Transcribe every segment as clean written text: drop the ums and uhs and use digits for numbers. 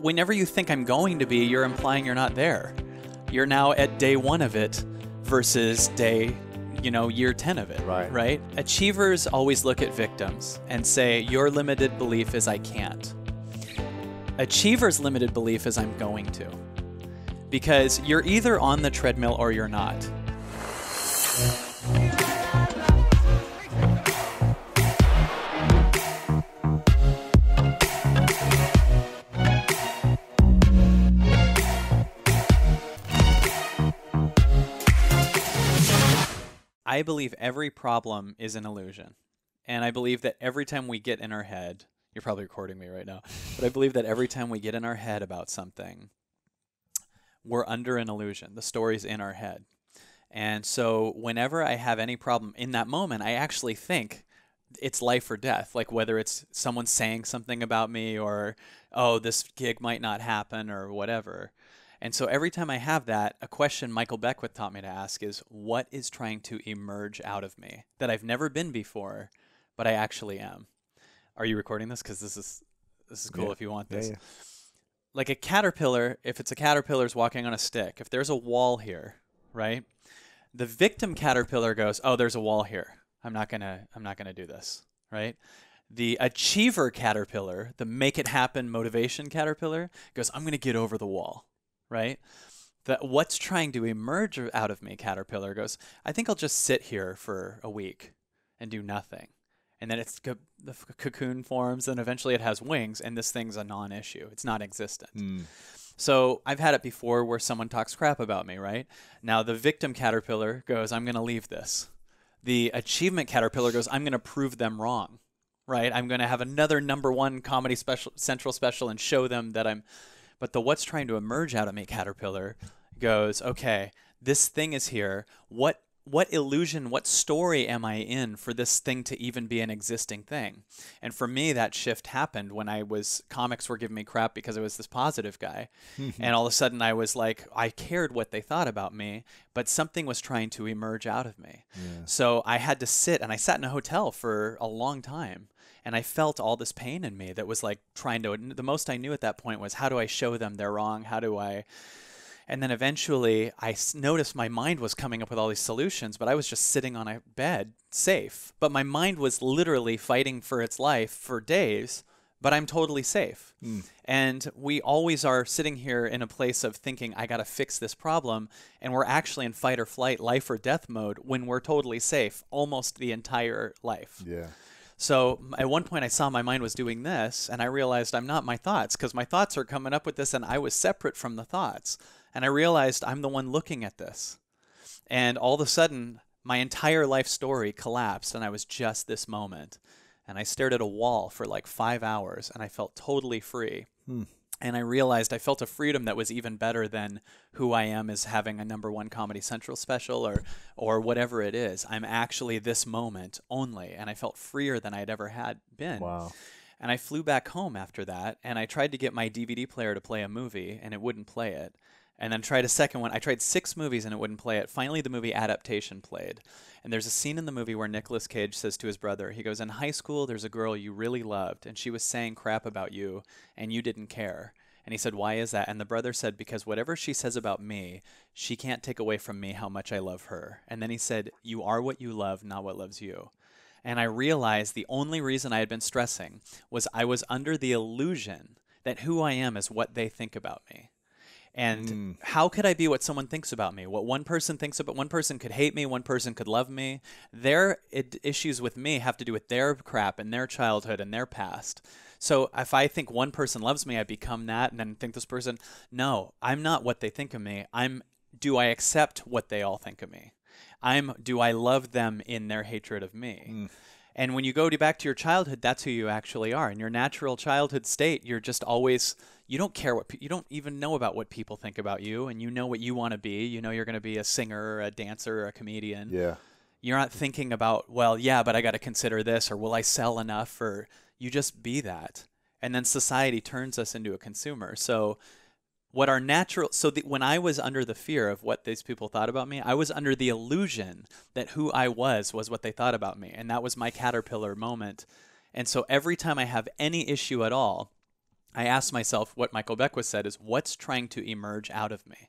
whenever you think I'm going to be, you're implying you're not there. You're now at day 1 of it versus day, year 10 of it, right? Achievers always look at victims and say, your limited belief is I can't. Achievers' limited belief is I'm going to. Because you're either on the treadmill or you're not. I believe every problem is an illusion. And I believe that every time we get in our head, you're probably recording me right now, but I believe that every time we get in our head about something, we're under an illusion. The story's in our head. And so whenever I have any problem in that moment, I actually think it's life or death, like whether it's someone saying something about me or, oh, this gig might not happen or whatever. And so every time I have that, a question Michael Beckwith taught me to ask is, what is trying to emerge out of me that I've never been before, but I actually am? Are you recording this? Because this is cool if you want this. Yeah. Like a caterpillar, if it's a caterpillar's walking on a stick, if there's a wall here, right? The victim caterpillar goes, oh, there's a wall here. I'm not gonna do this, right? The achiever caterpillar, the make it happen motivation caterpillar, goes, I'm gonna get over the wall. Right? That what's trying to emerge out of me caterpillar goes, I think I'll just sit here for a week and do nothing. And then the cocoon forms and eventually it has wings and this thing's a non-issue. It's not existent. So I've had it before where someone talks crap about me, right? Now the victim caterpillar goes, I'm going to leave this. The achievement caterpillar goes, I'm going to prove them wrong, right? I'm going to have another #1 Comedy Central special and show them that I'm... But the what's trying to emerge out of me caterpillar goes, okay, this thing is here. What illusion, what story am I in for this thing to even be an existing thing? And for me, that shift happened when comics were giving me crap because I was this positive guy. And all of a sudden I was like, I cared what they thought about me, but something was trying to emerge out of me. Yeah. So I had to sit, and I sat in a hotel for a long time. And I felt all this pain in me that was like the most I knew at that point was, how do I show them they're wrong? And then eventually I noticed my mind was coming up with all these solutions, but I was just sitting on a bed, safe. But my mind was literally fighting for its life for days, but I'm totally safe. And we always are sitting here in a place of thinking, I got to fix this problem. And we're actually in fight or flight, life or death mode when we're totally safe almost the entire life. Yeah. So at one point I saw my mind was doing this, and I realized I'm not my thoughts, because my thoughts are coming up with this and I was separate from the thoughts. And I realized I'm the one looking at this. And all of a sudden my entire life story collapsed and I was just this moment. And I stared at a wall for like 5 hours and I felt totally free. And I realized I felt a freedom that was even better than who I am as having a #1 Comedy Central special or whatever it is. I'm actually this moment only, and I felt freer than I'd ever had been. Wow. And I flew back home after that, and I tried to get my DVD player to play a movie, and it wouldn't play it. And then tried a second one. I tried 6 movies, and it wouldn't play it. Finally, the movie Adaptation played. And there's a scene in the movie where Nicolas Cage says to his brother, he goes, in high school, there's a girl you really loved, and she was saying crap about you, and you didn't care. And he said, why is that? And the brother said, because whatever she says about me, she can't take away from me how much I love her. And then he said, you are what you love, not what loves you. And I realized the only reason I had been stressing was I was under the illusion that who I am is what they think about me. And how could I be what someone thinks about me? What one person thinks about, one person could hate me, one person could love me. Their issues with me have to do with their crap and their childhood and their past. So if I think one person loves me, I become that and then think this person. No, I'm not what they think of me. Do I accept what they all think of me? Do I love them in their hatred of me? And when you go back to your childhood, that's who you actually are. In your natural childhood state, you're just always, you don't care you don't even know about what people think about you, and you know what you want to be. You know you're going to be a singer, or a dancer, or a comedian. Yeah. You're not thinking about, well, yeah, but I got to consider this, or will I sell enough, or you just be that. And then society turns us into a consumer. So what our natural, when I was under the fear of what these people thought about me, I was under the illusion that who I was what they thought about me. And that was my caterpillar moment. And so every time I have any issue at all, I asked myself what Michael Beckwith said is, what's trying to emerge out of me?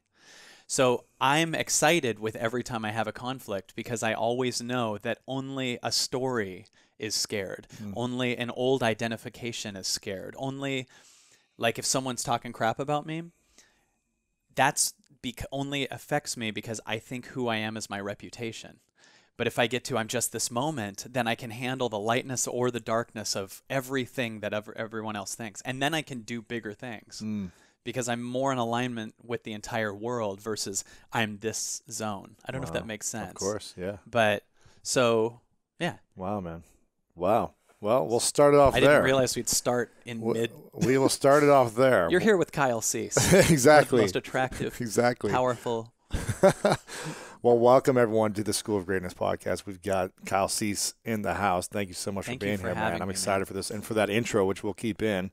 So I'm excited with every time I have a conflict because I always know that only a story is scared. Only an old identification is scared. Only, like, if someone's talking crap about me, that's only affects me because I think who I am is my reputation. But if I get to I'm just this moment, then I can handle the lightness or the darkness of everything that everyone else thinks. And then I can do bigger things because I'm more in alignment with the entire world versus I'm this zone. I don't know if that makes sense. Of course, yeah. But so, yeah. Wow, man. Wow. Well, we'll start it off there. I didn't realize we'd start in mid. We will start it off there. You're here with Kyle Cease. Exactly. The most attractive, powerful. Well, welcome everyone to the School of Greatness podcast. We've got Kyle Cease in the house. Thank you so much for being here, man. I'm excited for this and for that intro, which we'll keep in.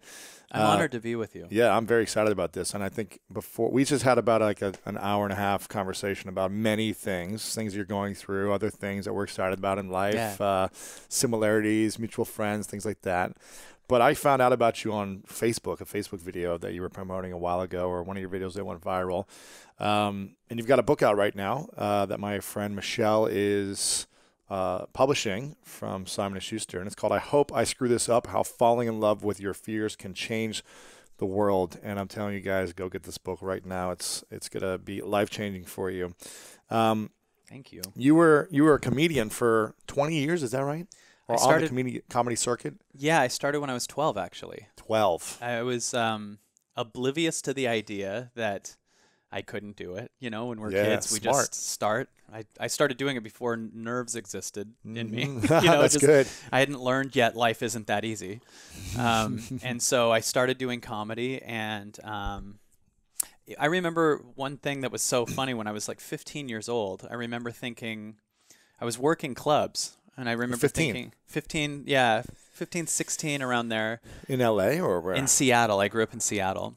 I'm honored to be with you. Yeah, I'm very excited about this. And I think before we just had about like an hour and a half conversation about many things you're going through, other things that we're excited about in life, similarities, mutual friends, things like that. But I found out about you on Facebook, a Facebook video that you were promoting a while ago, or one of your videos that went viral. And you've got a book out right now that my friend Michelle is publishing from Simon & Schuster, and it's called I Hope I Screw This Up, How Falling in Love with Your Fears Can Change the World. And I'm telling you guys, go get this book right now. It's going to be life-changing for you. Thank you. You were a comedian for 20 years, is that right? Or on the comedy circuit? Yeah, I started when I was 12, actually. 12. I was oblivious to the idea that I couldn't do it. You know, when we're kids, we just start. I started doing it before nerves existed in me. You know, That's good. I hadn't learned yet life isn't that easy. And so I started doing comedy. And I remember one thing that was so funny when I was like 15 years old. I remember thinking I was working clubs. And I remember thinking 15, 16, around there. In LA or where? In Seattle. I grew up in Seattle.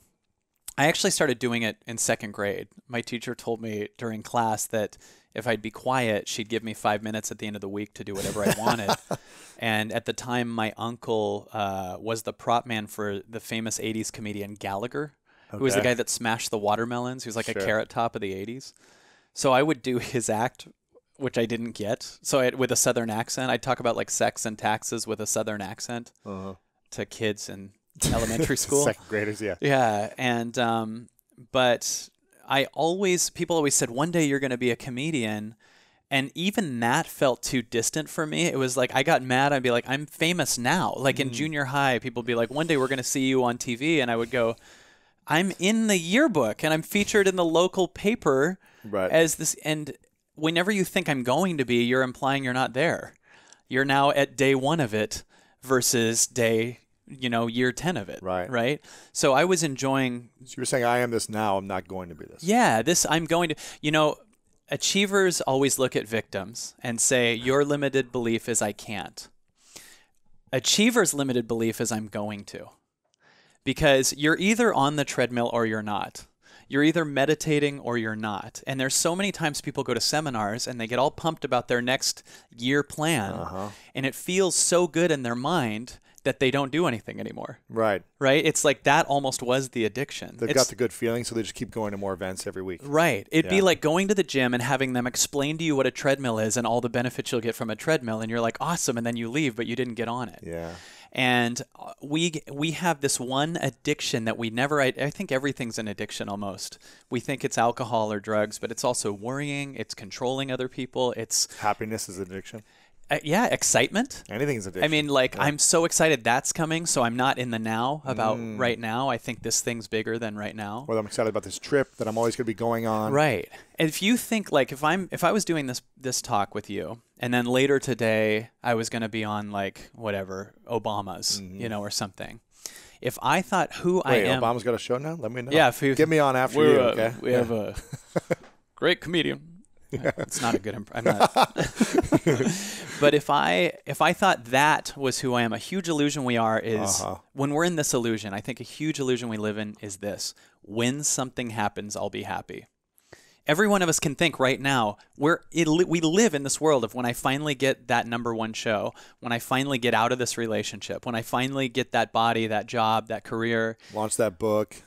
I actually started doing it in second grade. My teacher told me during class that if I'd be quiet, she'd give me 5 minutes at the end of the week to do whatever I wanted. And at the time, my uncle was the prop man for the famous 80s comedian Gallagher, who was the guy that smashed the watermelons. He was like a Carrot Top of the 80s. So I would do his act, which I didn't get. So with a Southern accent, I'd talk about like sex and taxes with a Southern accent to kids in elementary school. Second graders, yeah. Yeah. And, but people always said, one day you're going to be a comedian. And even that felt too distant for me. It was like, I got mad. I'd be like, I'm famous now. Like in junior high, people would be like, one day we're going to see you on TV. And I would go, I'm in the yearbook and I'm featured in the local paper as this. And whenever you think I'm going to be, you're implying you're not there. You're now at day one of it versus day, year 10 of it. Right. So I was enjoying. So you're saying I am this now. I'm not going to be this. Yeah. I'm going to, achievers always look at victims and say, your limited belief is I can't. Achievers' limited belief is I'm going to. Because you're either on the treadmill or you're not. You're either meditating or you're not. And there's so many times people go to seminars and they get all pumped about their next year plan. And it feels so good in their mind that they don't do anything anymore. Right? It's like that almost was the addiction. They've got the good feeling, so they just keep going to more events every week. Right. It'd be like going to the gym and having them explain to you what a treadmill is and all the benefits you'll get from a treadmill. And you're like, awesome. And then you leave, but you didn't get on it. Yeah. And we have this one addiction that we never, I think everything's an addiction almost. We think it's alcohol or drugs, but it's also worrying. It's controlling other people. It's happiness is addiction. Excitement. Anything's addiction. I mean, I'm so excited that's coming, so I'm not in the now about right now. I think this thing's bigger than right now. Well, I'm excited about this trip that I'm always going to be going on. Right. And if you think if I was doing this talk with you, and then later today I was going to be on whatever Obama's, or something. If I thought I am, Obama's got a show now. Let me know. Yeah, get me on after you. Okay. We have a great comedian. It's not a good I'm not. But if I thought that was who I am, a huge illusion we are is when we're in this illusion, I think a huge illusion we live in is this: when something happens, I'll be happy. Every one of us can think right now, we live in this world of when I finally get that #1 show, when I finally get out of this relationship, when I finally get that body, that job, that career. Launch that book.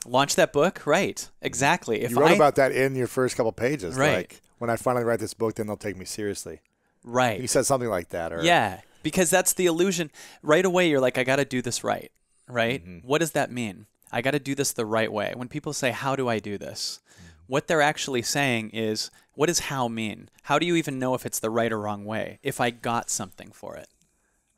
Right. Exactly. You wrote about that in your first couple pages. Right. Like, when I finally write this book, then they'll take me seriously. Right. You said something like that. Yeah, because that's the illusion. Right away, you're like, I got to do this right. Right? What does that mean? I got to do this the right way. When people say, how do I do this? What they're actually saying is, what does how mean? How do you even know if it's the right or wrong way? If I got something for it,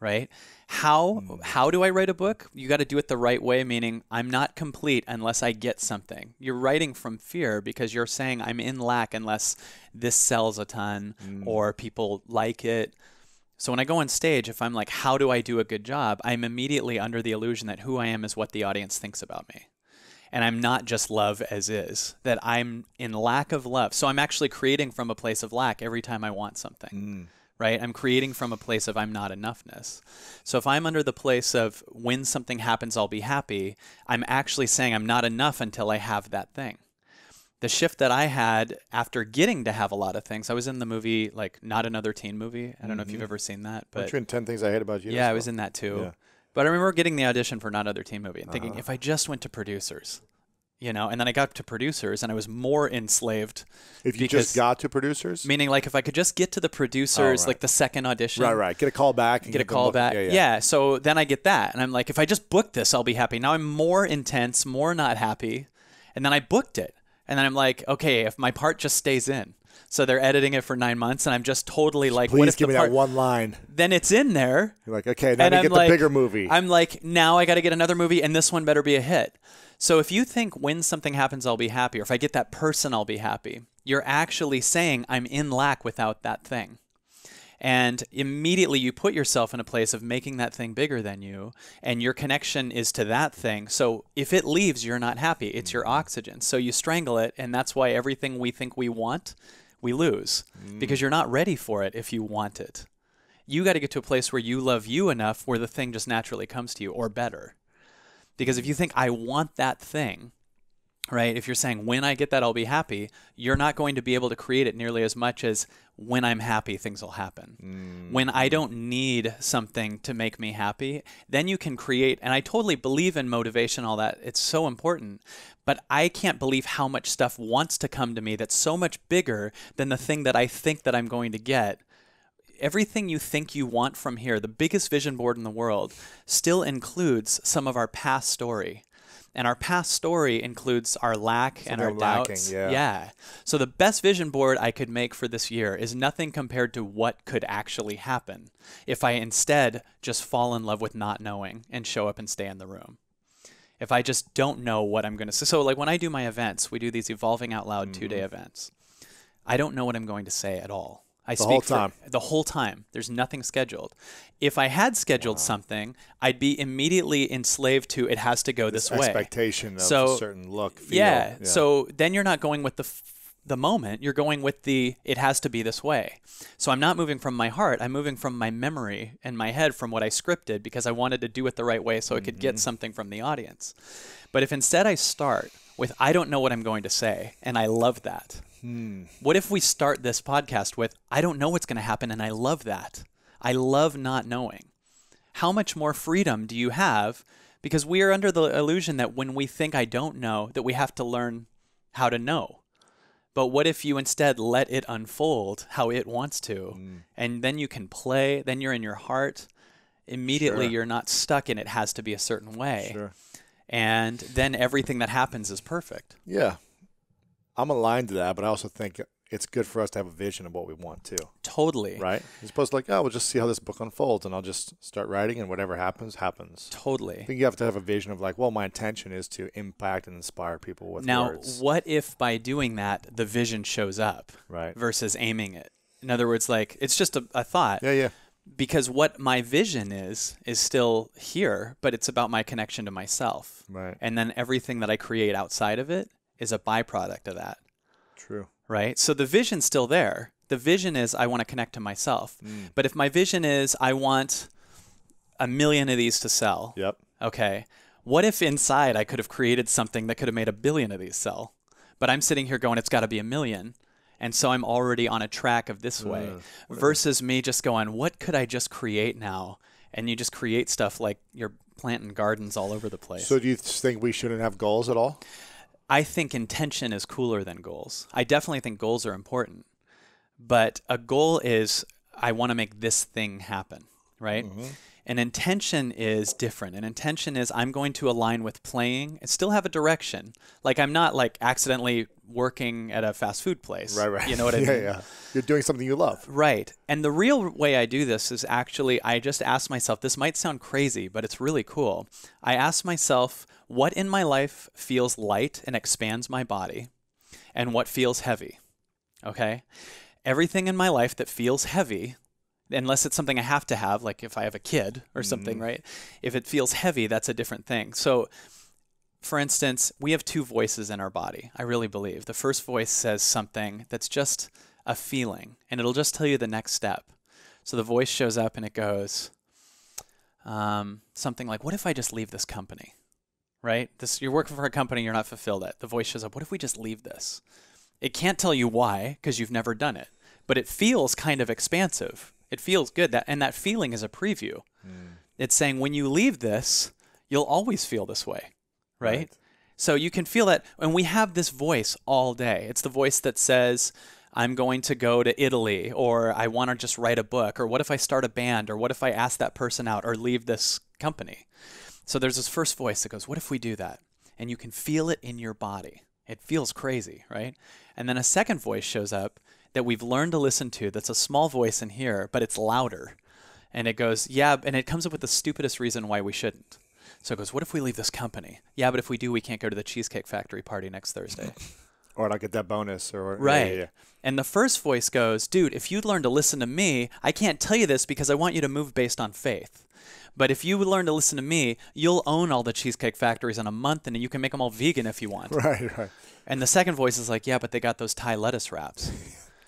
right? How do I write a book? You got to do it the right way, meaning I'm not complete unless I get something. You're writing from fear because you're saying I'm in lack unless this sells a ton or people like it. So when I go on stage, if I'm like, how do I do a good job? I'm immediately under the illusion that who I am is what the audience thinks about me. And I'm not just love as is, that I'm in lack of love. So I'm actually creating from a place of lack every time I want something, right? I'm creating from a place of I'm not enoughness. So if I'm under the place of when something happens, I'll be happy, I'm actually saying I'm not enough until I have that thing. The shift that I had after getting to have a lot of things, I was in the movie, like Not Another Teen Movie. I don't know if you've ever seen that. But you're in 10 Things I Hate About You. Yeah, I was in that too. Yeah. But I remember getting the audition for Not Another Teen Movie and thinking, if I just went to producers, and then I got to producers and I was more enslaved. If you just got to producers? Meaning like if I could just get to the producers, like the second audition. Right. Get a call back. And get a call back. Yeah. So then I get that. And I'm like, if I just book this, I'll be happy. Now I'm more intense, more not happy. And then I booked it. And then I'm like, okay, if my part just stays in. So they're editing it for 9 months, and I'm just totally like, please what if give me that one line. Then it's in there. You're like, okay, now you get the bigger movie. I'm like, now I got to get another movie, and this one better be a hit. So if you think when something happens, I'll be happy, or if I get that person, I'll be happy, you're actually saying I'm in lack without that thing. And immediately you put yourself in a place of making that thing bigger than you, and your connection is to that thing. So if it leaves, you're not happy. It's your oxygen. So you strangle it, and that's why everything we think we want, we lose, because you're not ready for it if you want it. You got to get to a place where you love you enough where the thing just naturally comes to you, or better. Because if you think, I want that thing, right? If you're saying, when I get that, I'll be happy, you're not going to be able to create it nearly as much as when I'm happy, things will happen. When I don't need something to make me happy, then you can create. And I totally believe in motivation, all that. It's so important. But I can't believe how much stuff wants to come to me that's so much bigger than the thing that I think that I'm going to get. Everything you think you want from here, the biggest vision board in the world, still includes some of our past story. And our past story includes our lack and our doubts. Yeah. So the best vision board I could make for this year is nothing compared to what could actually happen if I instead just fall in love with not knowing and show up and stay in the room. If I just don't know what I'm going to say. So like when I do my events, we do these Evolving Out Loud 2-day events. I don't know what I'm going to say at all. I speak the whole time. There's nothing scheduled. If I had scheduled something, I'd be immediately enslaved to it has to go this way. Expectation of a certain look, feel. Yeah. So then you're not going with the moment. You're going with it has to be this way. So I'm not moving from my heart. I'm moving from my memory and my head from what I scripted because I wanted to do it the right way so I could get something from the audience. But if instead I start with I don't know what I'm going to say, and I love that. What if we start this podcast with, I don't know what's going to happen, and I love that. I love not knowing. How much more freedom do you have? Because we are under the illusion that when we think I don't know, that we have to learn how to know. But what if you instead let it unfold how it wants to, and then you can play, then you're in your heart. Immediately you're not stuck in it has to be a certain way. And then everything that happens is perfect. Yeah. I'm aligned to that, but I also think it's good for us to have a vision of what we want too. Totally. Right? As opposed to like, we'll just see how this book unfolds and I'll just start writing and whatever happens, happens. Totally. I think you have to have a vision of like, well, my intention is to impact and inspire people with words. Now, what if by doing that, the vision shows up versus aiming it? In other words, like, it's just a thought. Yeah. Because what my vision is still here, but it's about my connection to myself. Right. And then everything that I create outside of it is a byproduct of that. True. Right? So the vision's still there. The vision is I want to connect to myself. But if my vision is I want 1 million of these to sell. Yep. Okay. What if inside I could have created something that could have made 1 billion of these sell? But I'm sitting here going, it's got to be 1 million. And so I'm already on a track of this way versus me just going, what could I just create now? And you just create stuff like you're planting gardens all over the place. So do you think we shouldn't have goals at all? I think intention is cooler than goals. I definitely think goals are important. But a goal is, I want to make this thing happen, right? An intention is different. An intention is, I'm going to align with playing and still have a direction. Like, I'm not like accidentally working at a fast food place. Right. You know what I mean? Yeah. You're doing something you love. Right. And the real way I do this is actually, I just ask myself, this might sound crazy, but it's really cool. I ask myself, what in my life feels light and expands my body, and what feels heavy? Okay? Everything in my life that feels heavy, unless it's something I have to have, like if I have a kid or something, right? If it feels heavy, that's a different thing. So, for instance, we have two voices in our body, I really believe. The first voice says something that's just a feeling, and it'll just tell you the next step. So the voice shows up and it goes something like, what if I just leave this company, right? You're working for a company, you're not fulfilled at. The voice shows up, what if we just leave this? It can't tell you why, because you've never done it, but it feels kind of expansive. It feels good, and that feeling is a preview. It's saying, when you leave this, you'll always feel this way, right? So you can feel that, and we have this voice all day. It's the voice that says, I'm going to go to Italy, or I want to just write a book, or what if I start a band, or what if I ask that person out, or leave this company? So there's this first voice that goes, what if we do that? And you can feel it in your body. It feels crazy, right? And then a second voice shows up that we've learned to listen to, that's a small voice in here, but it's louder. And it goes, yeah, and it comes up with the stupidest reason why we shouldn't. So it goes, what if we leave this company? Yeah, but if we do, we can't go to the Cheesecake Factory party next Thursday. Or not get that bonus. Right. Yeah. And the first voice goes, dude, if you'd learn to listen to me, I can't tell you this because I want you to move based on faith. But if you would learn to listen to me, you'll own all the Cheesecake Factories in a month, and you can make them all vegan if you want. Right. And the second voice is like, yeah, but they got those Thai lettuce wraps.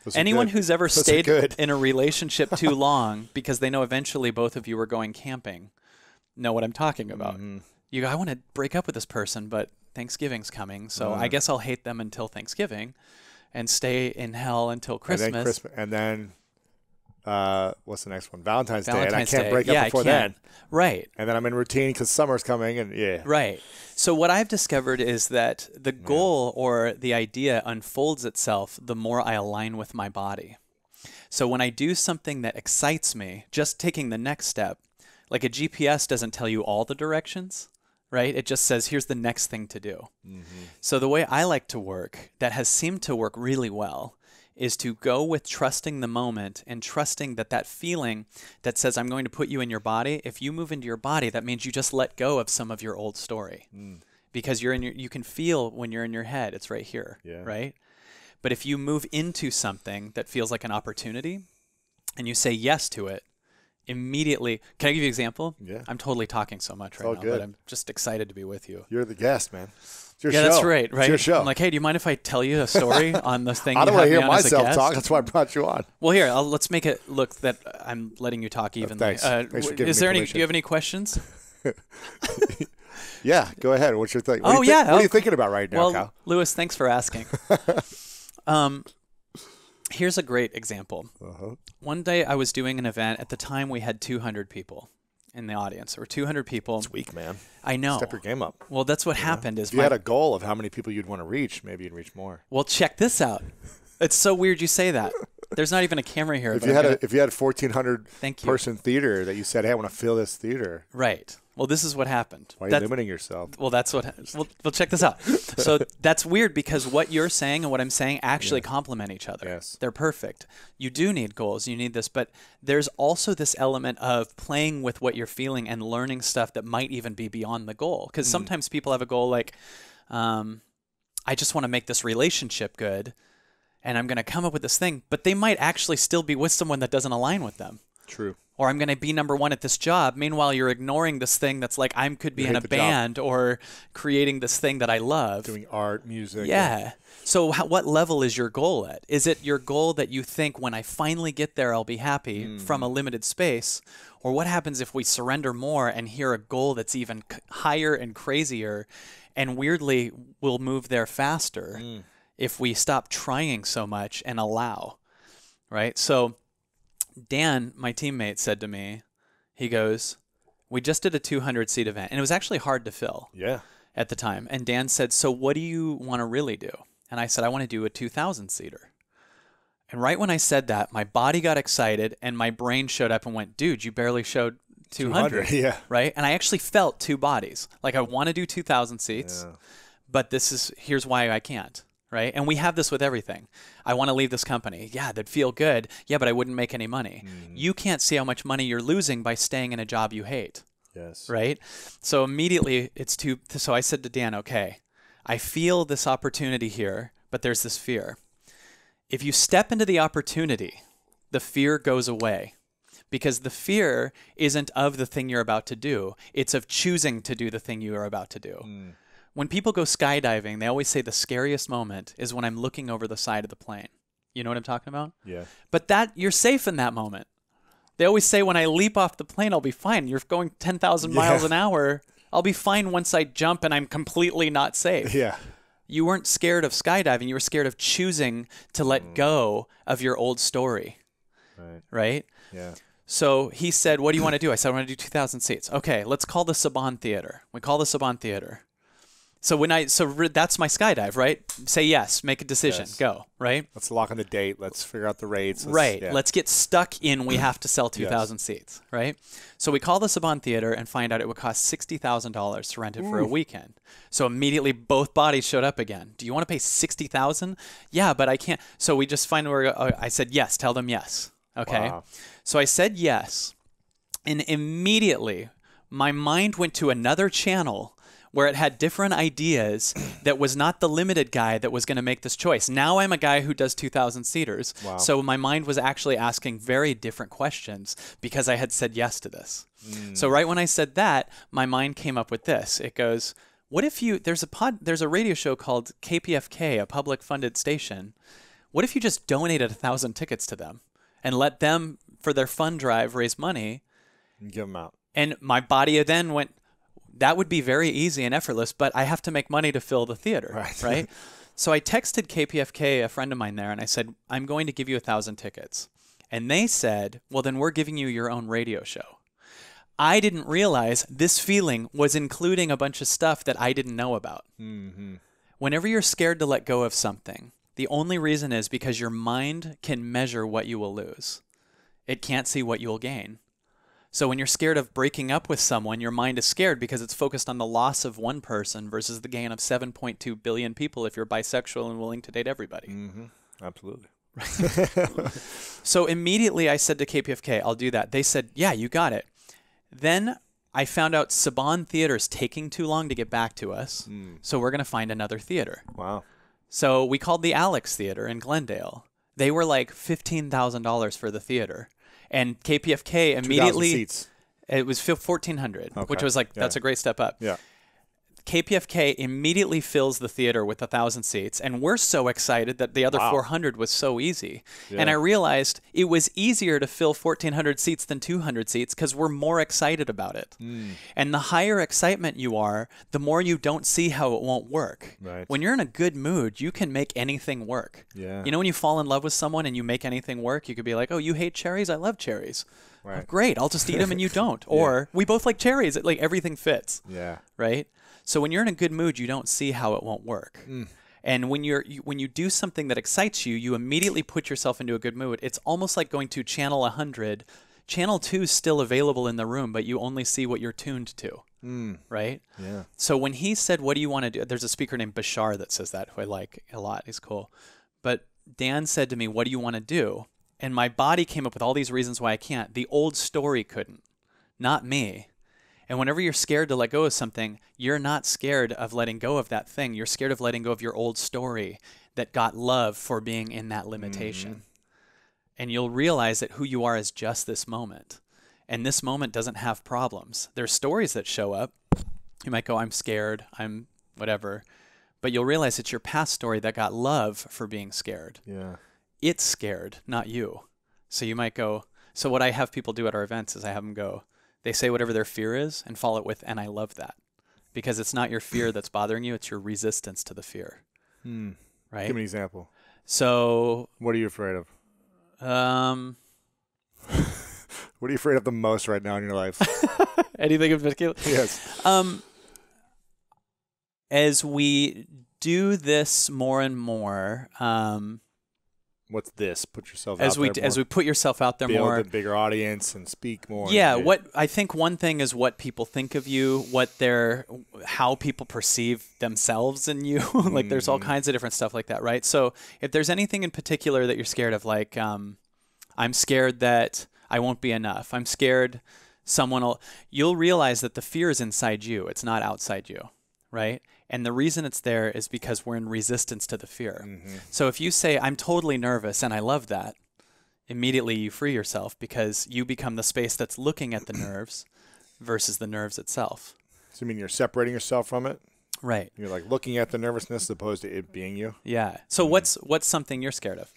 Those Anyone who's ever stayed good. in a relationship too long because they know eventually both of you are going camping know what I'm talking about. You go, I want to break up with this person, but Thanksgiving's coming, so I guess I'll hate them until Thanksgiving and stay in hell until Christmas. And then what's the next one? Valentine's Day. And I Valentine's can't Day. break up before then. Right. And then I'm in routine because summer's coming, and Right. So what I've discovered is that the goal or the idea unfolds itself the more I align with my body. So when I do something that excites me, just taking the next step, like a GPS doesn't tell you all the directions, right? It just says, here's the next thing to do. So the way I like to work, that has seemed to work really well, is to go with trusting the moment and trusting that that feeling that says, I'm going to put you in your body, if you move into your body, that means you just let go of some of your old story. Because you can feel when you're in your head, it's right here, right? But if you move into something that feels like an opportunity and you say yes to it, immediately, can I give you an example? Yeah. I'm totally talking so much right now, but I'm just excited to be with you. You're the guest, man. It's your show. That's right. It's your show. I'm like, hey, do you mind if I tell you a story on the thing? I don't want to hear myself myself talk. That's why I brought you on. Well, here, let's make it look that I'm letting you talk evenly. Thanks. Thanks for giving me permission. Do you have any questions? Yeah, go ahead. What's your thing? What are you thinking about right now, well, Kyle? Lewis, thanks for asking. Here's a great example. One day I was doing an event. At the time, we had 200 people in the audience. There were 200 people. It's weak, man. I know. Step your game up. Well, that's what happened. Is if you had a goal of how many people you'd want to reach, maybe you'd reach more. Well, check this out. It's so weird you say that. There's not even a camera here. If you had a 1,400 person theater that you said, hey, I want to fill this theater. Right. Well, this is what happened. Why are you limiting yourself? Well, that's what. Well, check this out. So that's weird because what you're saying and what I'm saying actually complement each other. Yes. They're perfect. You do need goals. You need this, but there's also this element of playing with what you're feeling and learning stuff that might even be beyond the goal. Because sometimes people have a goal like, I just want to make this relationship good, and I'm going to come up with this thing, but they might actually still be with someone that doesn't align with them. True. Or I'm going to be number one at this job. Meanwhile, you're ignoring this thing that's like I could be in a band or creating this thing that I love. Doing art, music. Yeah. So what level is your goal at? Is it your goal that you think when I finally get there, I'll be happy from a limited space? Or what happens if we surrender more and hear a goal that's even higher and crazier and weirdly we'll move there faster? if we stop trying so much and allow, right? So Dan, my teammate, said to me, he goes, we just did a 200-seat event, and it was actually hard to fill at the time. And Dan said, so what do you want to really do? And I said, I want to do a 2,000-seater. And right when I said that, my body got excited, and my brain showed up and went, dude, you barely showed 200, right? And I actually felt two bodies. Like, I want to do 2,000 seats, but here's why I can't, right? And we have this with everything. I want to leave this company. Yeah, that'd feel good. Yeah, but I wouldn't make any money. You can't see how much money you're losing by staying in a job you hate. Yes. Right? So immediately so I said to Dan, okay, I feel this opportunity here, but there's this fear. If you step into the opportunity, the fear goes away, because the fear isn't of the thing you're about to do. It's of choosing to do the thing you are about to do. When people go skydiving, they always say the scariest moment is when I'm looking over the side of the plane. You know what I'm talking about? Yeah. But you're safe in that moment. They always say when I leap off the plane, I'll be fine. You're going 10,000 miles an hour. I'll be fine once I jump and I'm completely not safe. Yeah. You weren't scared of skydiving. You were scared of choosing to let go of your old story. Right? Yeah. So he said, what do you want to do? I said, I want to do 2,000 seats. Okay, let's call the Saban Theater. We call the Saban Theater. So that's my skydive, right? Say yes, make a decision, go, right? Let's lock in the date. Let's figure out the rates. Let's get stuck in we have to sell 2,000 seats, right? So we call the Saban Theater and find out it would cost $60,000 to rent it for a weekend. So immediately both bodies showed up again. Do you want to pay $60,000? Yeah, but I can't. So we just find where I said yes, tell them yes. Okay. Wow. So I said yes, and immediately my mind went to another channel where it had different ideas that was not the limited guy that was going to make this choice. Now I'm a guy who does 2,000 seaters. Wow. So my mind was actually asking very different questions because I had said yes to this. So right when I said that, my mind came up with this. It goes, what if there's a radio show called KPFK, a public funded station. What if you just donated 1,000 tickets to them and let them, for their fund drive, raise money? And give them out. And my body then went, that would be very easy and effortless, but I have to make money to fill the theater, right? So I texted KPFK, a friend of mine there, and I said, I'm going to give you 1,000 tickets. And they said, well, then we're giving you your own radio show. I didn't realize this feeling was including a bunch of stuff that I didn't know about. Whenever you're scared to let go of something, the only reason is because your mind can measure what you will lose. It can't see what you'll gain. So when you're scared of breaking up with someone, your mind is scared because it's focused on the loss of one person versus the gain of 7.2 billion people if you're bisexual and willing to date everybody. Absolutely. So immediately I said to KPFK, I'll do that. They said, yeah, you got it. Then I found out Saban Theater's taking too long to get back to us. So we're going to find another theater. Wow. So we called the Alex Theater in Glendale. They were like $15,000 for the theater. And KPFK immediately, seats. It was 1,400, which was like, that's a great step up. Yeah. KPFK immediately fills the theater with 1,000 seats, and we're so excited that the other 400 was so easy. Yeah. And I realized it was easier to fill 1,400 seats than 200 seats because we're more excited about it. And the higher excitement you are, the more you don't see how it won't work. Right. When you're in a good mood, you can make anything work. Yeah. You know when you fall in love with someone and you make anything work, you could be like, oh, you hate cherries? I love cherries. Right. Oh, great, I'll just eat them and you don't. Or we both like cherries. Like everything fits. Yeah. Right? So when you're in a good mood, you don't see how it won't work. And when you do something that excites you, you immediately put yourself into a good mood. It's almost like going to channel 100. Channel 2 is still available in the room, but you only see what you're tuned to. Right? Yeah. So when he said, what do you want to do? There's a speaker named Bashar that says that, who I like a lot. He's cool. But Dan said to me, what do you want to do? And my body came up with all these reasons why I can't. The old story couldn't, not me. And whenever you're scared to let go of something, you're not scared of letting go of that thing. You're scared of letting go of your old story that got love for being in that limitation. And you'll realize that who you are is just this moment. And this moment doesn't have problems. There's stories that show up. You might go, I'm scared, I'm whatever. But you'll realize it's your past story that got love for being scared. Yeah. It's scared, not you. So you might go, so what I have people do at our events is I have them go, they say whatever their fear is and follow it with, and I love that. Because it's not your fear that's bothering you, it's your resistance to the fear. right? Give me an example. So, what are you afraid of? What are you afraid of the most right now in your life? Anything in particular? Yes. As we do this more and more, what's this? Put yourself out there more. As we put yourself out there more. Build a bigger audience and speak more. Yeah, what I think one thing is what people think of you, how people perceive themselves in you. Like there's all kinds of different stuff like that, right? So if there's anything in particular that you're scared of, like I'm scared that I won't be enough. I'm scared you'll realize that the fear is inside you. It's not outside you, right? And the reason it's there is because we're in resistance to the fear. So if you say, I'm totally nervous and I love that, immediately you free yourself because you become the space that's looking at the nerves versus the nerves itself. So you mean you're separating yourself from it? Right. You're like looking at the nervousness as opposed to it being you? Yeah. So what's something you're scared of?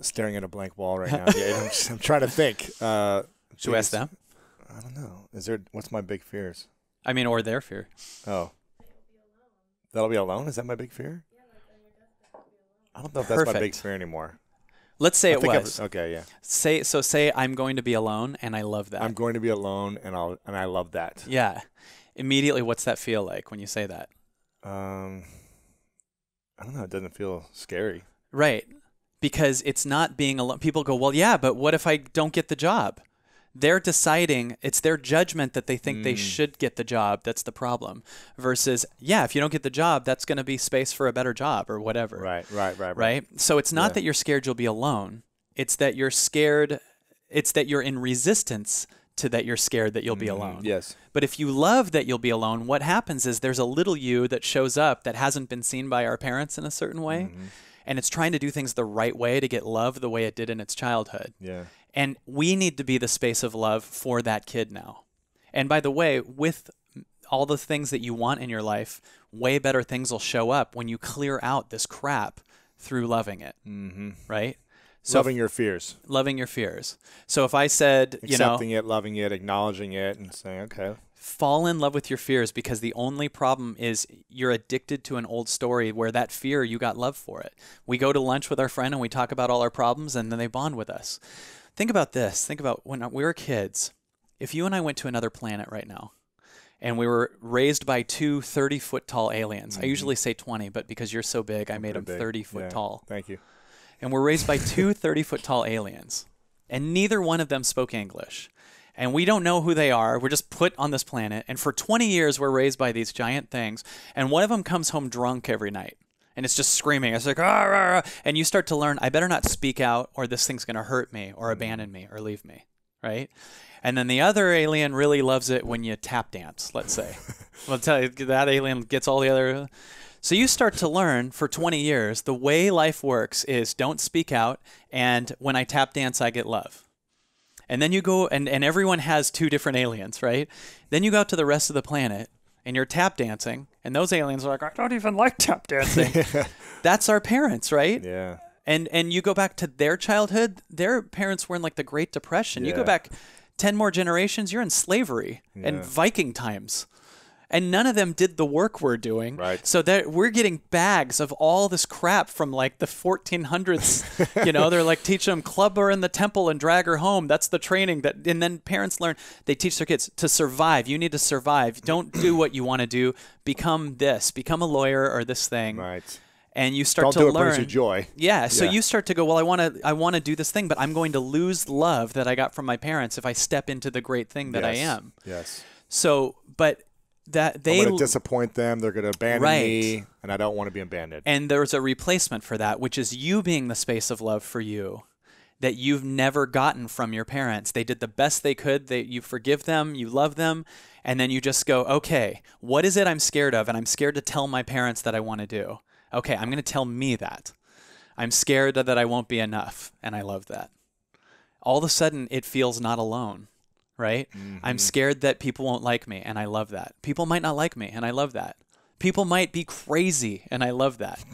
Staring at a blank wall right now. Yeah, I'm trying to think. Should we ask them? I don't know. What's my big fears? I mean, or their fear. Oh. That'll be alone? Is that my big fear? I don't know if that's my big fear anymore. Let's say it was. Okay, yeah. Say I'm going to be alone and I love that. I'm going to be alone and I love that. Yeah. Immediately, what's that feel like when you say that? I don't know. It doesn't feel scary. Right. Because it's not being alone. People go, well, yeah, but what if I don't get the job? They're deciding, it's their judgment that they think they should get the job. That's the problem. Versus, yeah, if you don't get the job, that's going to be space for a better job or whatever. Right. So it's not that you're scared you'll be alone. It's that you're scared. It's that you're in resistance to that you're scared that you'll be alone. Yes. But if you love that you'll be alone, what happens is there's a little you that shows up that hasn't been seen by our parents in a certain way. And it's trying to do things the right way to get love the way it did in its childhood. Yeah. And we need to be the space of love for that kid now. And by the way, with all the things that you want in your life, way better things will show up when you clear out this crap through loving it. Right? So loving your fears. Loving your fears. So if I said, accepting it, loving it, acknowledging it, and saying, okay. Fall in love with your fears, because the only problem is you're addicted to an old story where that fear, you got love for it. We go to lunch with our friend and we talk about all our problems and then they bond with us. Think about this. Think about when we were kids. If you and I went to another planet right now and we were raised by two 30-foot tall aliens. I usually say 20, but because you're so big, I made them 30-foot tall. Thank you. And we're raised by two 30-foot tall aliens, and neither one of them spoke English. And we don't know who they are. We're just put on this planet. And for 20 years, we're raised by these giant things. And one of them comes home drunk every night. And it's just screaming. It's like, ah, rah, rah. And you start to learn, I better not speak out or this thing's going to hurt me or abandon me or leave me, right? And then the other alien really loves it when you tap dance, let's say. I'll tell you, that alien gets all the other... So you start to learn for 20 years, the way life works is don't speak out, and when I tap dance, I get love. And then you go, and everyone has two different aliens, right? Then you go out to the rest of the planet, and you're tap dancing, and those aliens are like, I don't even like tap dancing. That's our parents, right? Yeah. And you go back to their childhood, their parents were in like the Great Depression. Yeah. You go back 10 more generations, you're in slavery and Viking times. And none of them did the work we're doing. Right. So that we're getting bags of all this crap from like the 1400s. You know, they're like teaching them club her in the temple and drag her home. That's the training and then parents learn, they teach their kids to survive. You need to survive. Don't do what you want to do. Become this, become a lawyer or this thing. Right. And you start to learn. Don't do it learn. brings you joy. Yeah. So you start to go, well, I want to do this thing, but I'm going to lose love that I got from my parents if I step into the great thing that I am. Yes. So, but that they I'm going to disappoint them. They're going to abandon me, and I don't want to be abandoned. And there's a replacement for that, which is you being the space of love for you that you've never gotten from your parents. They did the best they could. You forgive them, you love them, and then you just go, okay, what is it I'm scared of? And I'm scared to tell my parents that I want to do. Okay, I'm going to tell me that. I'm scared that I won't be enough, and I love that. All of a sudden, it feels not alone. Right? Mm-hmm. I'm scared that people won't like me, and I love that. People might not like me, and I love that. People might be crazy, and I love that.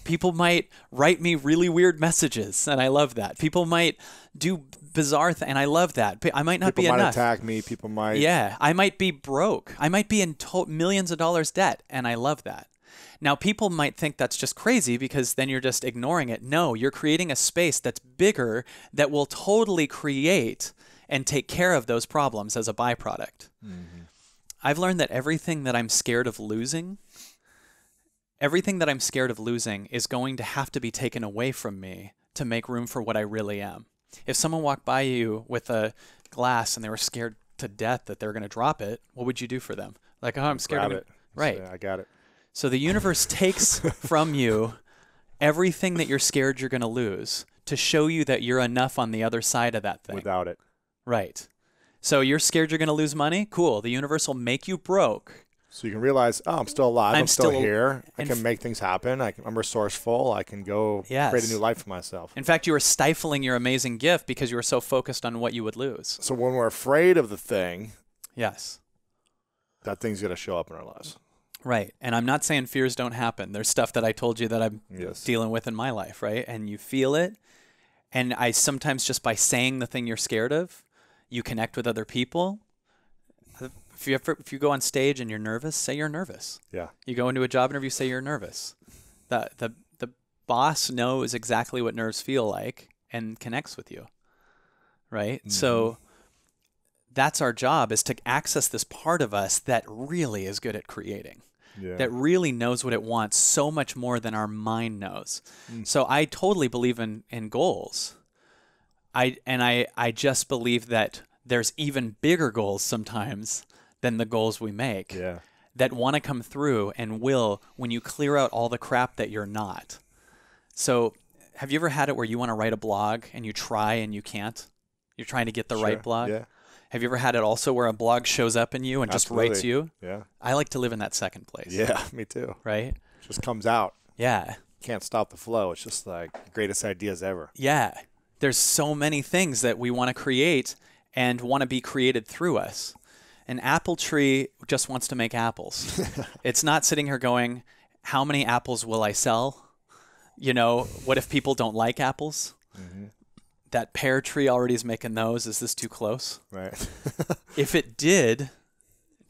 People might write me really weird messages, and I love that. People might do bizarre things, and I love that. I might not be enough. People might attack me. People might... Yeah, I might be broke. I might be in millions of dollars debt, and I love that. Now, people might think that's just crazy because then you're just ignoring it. No, you're creating a space that's bigger that will totally create and take care of those problems as a byproduct. Mm-hmm. I've learned that everything that I'm scared of losing is going to have to be taken away from me to make room for what I really am. If someone walked by you with a glass and they were scared to death that they're going to drop it, what would you do for them? Like, oh, I'm scared of it. Right. Say, I got it. So the universe takes from you everything that you're scared you're going to lose to show you that you're enough on the other side of that thing. Without it. Right. So you're scared you're going to lose money? Cool. The universe will make you broke. So you can realize, oh, I'm still alive. I'm still here. I can make things happen. I'm resourceful. I can go create a new life for myself. In fact, you were stifling your amazing gift because you were so focused on what you would lose. So when we're afraid of the thing, yes, that thing's going to show up in our lives. Right. And I'm not saying fears don't happen. There's stuff that I told you that I'm dealing with in my life, right? And you feel it. And I sometimes just by saying the thing you're scared of, you connect with other people. If you go on stage and you're nervous, say you're nervous. Yeah. You go into a job interview, say you're nervous. The boss knows exactly what nerves feel like and connects with you, right? Mm-hmm. So that's our job, is to access this part of us that really is good at creating, that really knows what it wants so much more than our mind knows. So I totally believe in goals. I just believe that there's even bigger goals sometimes than the goals we make that want to come through and will when you clear out all the crap that you're not. So have you ever had it where you want to write a blog and you try and you can't? You're trying to get the right blog? Yeah. Have you ever had it also where a blog shows up in you and just writes you? Yeah. I like to live in that second place. Yeah, me too. Right? It just comes out. Yeah. Can't stop the flow. It's just like the greatest ideas ever. Yeah. There's so many things that we want to create and want to be created through us. An apple tree just wants to make apples. It's not sitting here going, how many apples will I sell? You know, what if people don't like apples? Mm-hmm. That pear tree already is making those. Is this too close? Right. If it did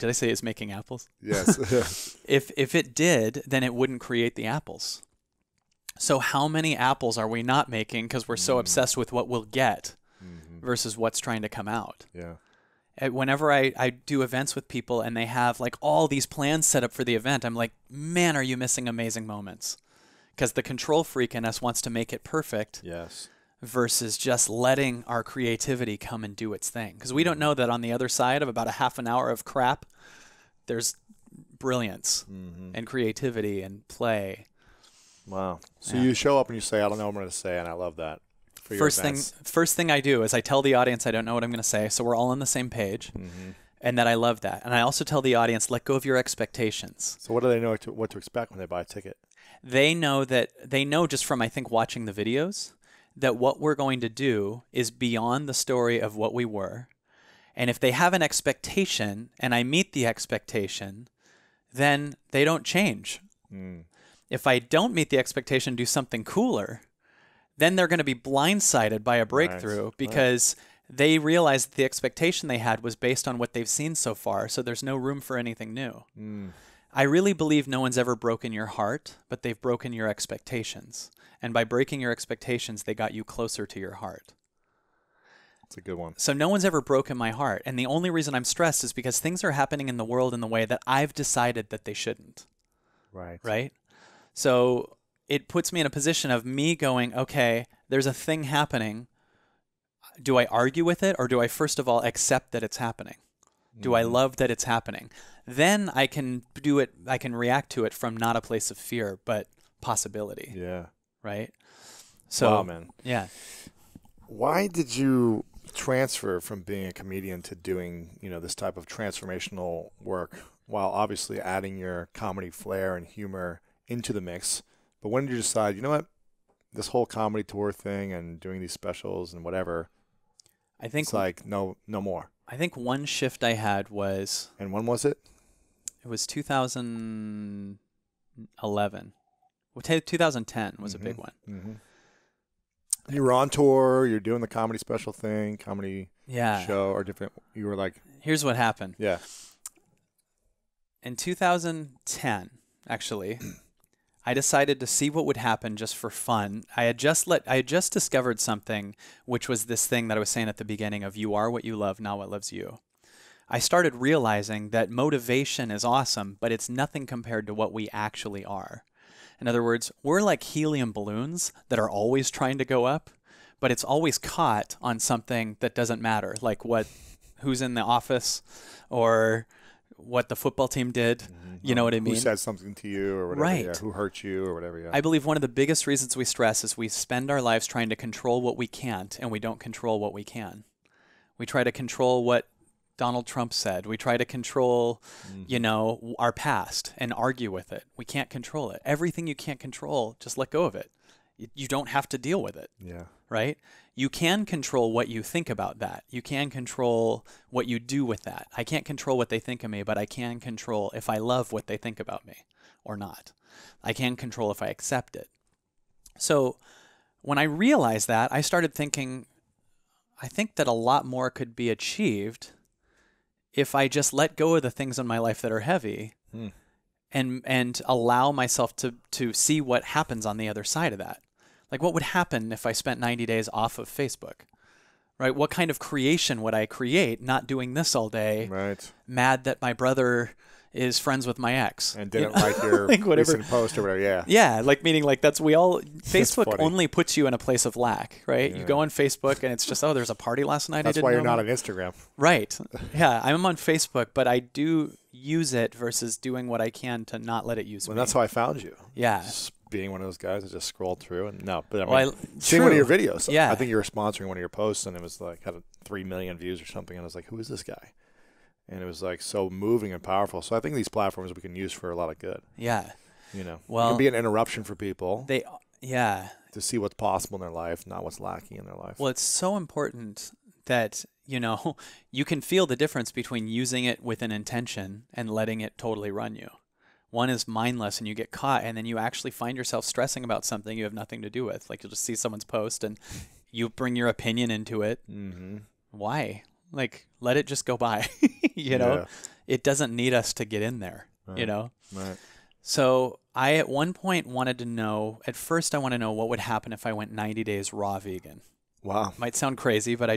I say it's making apples? Yes. If it did, then it wouldn't create the apples. So how many apples are we not making because we're so obsessed with what we'll get versus what's trying to come out? Yeah. Whenever I do events with people and they have like all these plans set up for the event, I'm like, man, are you missing amazing moments? Because the control freak in us wants to make it perfect. Yes. Versus just letting our creativity come and do its thing. Because we don't know that on the other side of about a half an hour of crap, there's brilliance and creativity and play. Wow. So you show up and you say, I don't know what I'm going to say, and I love that. For your events. First thing I do is I tell the audience I don't know what I'm going to say, so we're all on the same page, and that I love that. And I also tell the audience, let go of your expectations. So what do they know what to expect when they buy a ticket? They know just from, I think, watching the videos, that what we're going to do is beyond the story of what we were. And if they have an expectation and I meet the expectation, then they don't change. If I don't meet the expectation, do something cooler, then they're going to be blindsided by a breakthrough because they realize that the expectation they had was based on what they've seen so far, so there's no room for anything new. I really believe no one's ever broken your heart, but they've broken your expectations. And by breaking your expectations, they got you closer to your heart. That's a good one. So no one's ever broken my heart. And the only reason I'm stressed is because things are happening in the world in the way that I've decided that they shouldn't. Right. Right? So it puts me in a position of me going, okay, there's a thing happening. Do I argue with it, or do I first of all accept that it's happening? Do I love that it's happening? Then I can do it. I can react to it from not a place of fear, but possibility. Yeah. Right? So, wow, man. Yeah. Why did you transfer from being a comedian to doing, this type of transformational work, while obviously adding your comedy flair and humor into the mix? But when did you decide, you know what, this whole comedy tour thing and doing these specials and whatever, I think it's like no more? I think one shift I had was... And when was it? It was 2011. Well, 2010 was a big one. Mm-hmm. You were on tour. You're doing the comedy special thing, comedy show, or different. You were like, here's what happened. Yeah. In 2010, actually, I decided to see what would happen just for fun. I had just discovered something, which was this thing that I was saying at the beginning of you are what you love, not what loves you. I started realizing that motivation is awesome, but it's nothing compared to what we actually are. In other words, we're like helium balloons that are always trying to go up, but it's always caught on something that doesn't matter, like who's in the office or what the football team did. You know what I mean? Who said something to you or whatever. Right. Yeah, who hurt you or whatever. Yeah. I believe one of the biggest reasons we stress is we spend our lives trying to control what we can't, and we don't control what we can. We try to control what Donald Trump said. We try to control, our past and argue with it. We can't control it. Everything you can't control, just let go of it. You don't have to deal with it. Yeah. Right? You can control what you think about that. You can control what you do with that. I can't control what they think of me, but I can control if I love what they think about me or not. I can control if I accept it. So when I realized that, I started thinking, I think that a lot more could be achieved if I just let go of the things in my life that are heavy and allow myself to see what happens on the other side of that. Like, what would happen if I spent 90 days off of Facebook? Right? What kind of creation would I create not doing this all day? Right. Mad that my brother is friends with my ex. And didn't like your like recent post or whatever, yeah. Yeah, like meaning like Facebook only puts you in a place of lack, right? Yeah. You go on Facebook and it's just, there's a party last night. That's why you're not on Instagram. Right. Yeah, I'm on Facebook, but I do use it versus doing what I can to not let it use me. That's how I found you. Yeah. Just being one of those guys that just scrolled through and seeing one of your videos. Yeah. I think you were sponsoring one of your posts and it was like had 3 million views or something. And I was like, who is this guy? And it was like so moving and powerful. So I think these platforms we can use for a lot of good. Yeah. Well, it can be an interruption for people. To see what's possible in their life, not what's lacking in their life. Well, it's so important that, you can feel the difference between using it with an intention and letting it totally run you. One is mindless and you get caught and then you actually find yourself stressing about something you have nothing to do with. Like you'll just see someone's post and you bring your opinion into it. Mm-hmm. Why? Like, let it just go by, It doesn't need us to get in there, Right. So I, at one point, wanted to know, at first I want to know what would happen if I went 90 days raw vegan. Wow. Might sound crazy, but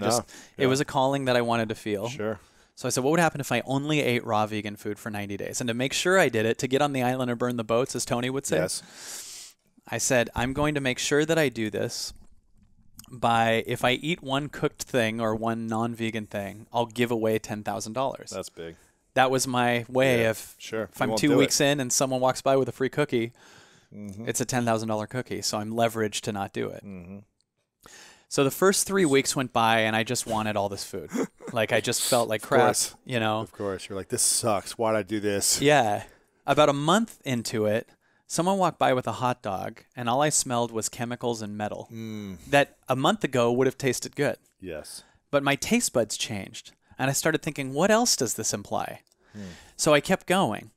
it was a calling that I wanted to feel. Sure. So I said, what would happen if I only ate raw vegan food for 90 days? And to make sure I did it, to get on the island and burn the boats, as Tony would say, yes. I said, I'm going to make sure that I do this by, if I eat one cooked thing or one non-vegan thing, I'll give away $10,000. That's big. That was my way of, sure. If I'm 2 weeks in and someone walks by with a free cookie, it's a $10,000 cookie. So I'm leveraged to not do it. Mm-hmm. So the first 3 weeks went by and I just wanted all this food. Like I just felt like crap, Of course. You're like, this sucks. Why'd I do this? Yeah. About a month into it, someone walked by with a hot dog and all I smelled was chemicals and metal that a month ago would have tasted good. Yes. But my taste buds changed and I started thinking, what else does this imply? So I kept going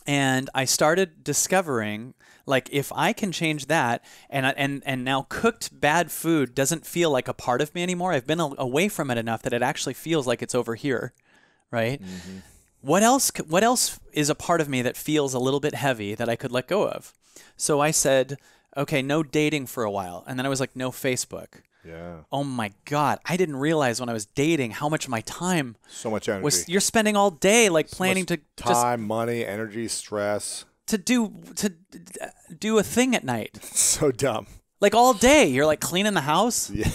and I started discovering, like, if I can change that and now cooked bad food doesn't feel like a part of me anymore. I've been away from it enough that it actually feels like it's over here, right? Mm-hmm. What else is a part of me that feels a little bit heavy that I could let go of? So I said, okay, no dating for a while. And then I was like, no Facebook. Yeah. Oh my God. I didn't realize when I was dating how much of my time so much energy you're spending all day like planning to time, money, energy, stress to do a thing at night. So dumb. Like all day you're like cleaning the house. Yeah.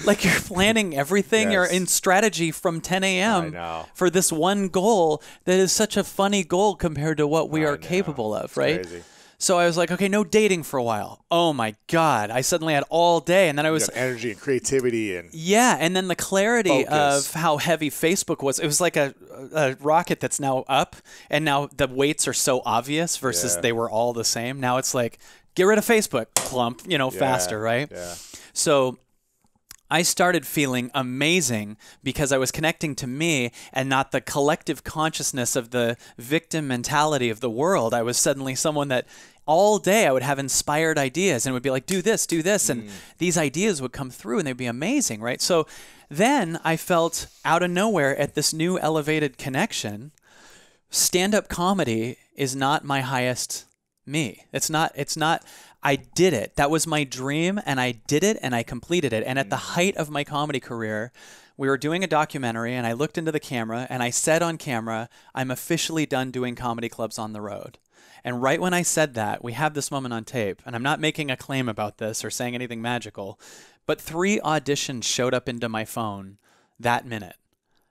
Like you're planning everything. Yes. You're in strategy from 10 a.m. for this one goal that is such a funny goal compared to what we are capable of, right? Crazy. So I was like, okay, no dating for a while. Oh my God. I suddenly had all day. And then I was energy and creativity and and then the clarity focus. Of how heavy Facebook was. It was like a rocket that's now up and now the weights are so obvious versus they were all the same. Now it's like, get rid of Facebook, clump, faster, right? Yeah. So I started feeling amazing because I was connecting to me and not the collective consciousness of the victim mentality of the world. I was suddenly someone that all day I would have inspired ideas and would be like, do this, and these ideas would come through and they'd be amazing, right? So then I felt out of nowhere at this new elevated connection, stand-up comedy is not my highest me. It's not, I did it. That was my dream, and I did it, and I completed it. And at the height of my comedy career, we were doing a documentary, and I looked into the camera, and I said on camera, I'm officially done doing comedy clubs on the road. And right when I said that, we have this moment on tape, and I'm not making a claim about this or saying anything magical, but 3 auditions showed up into my phone that minute.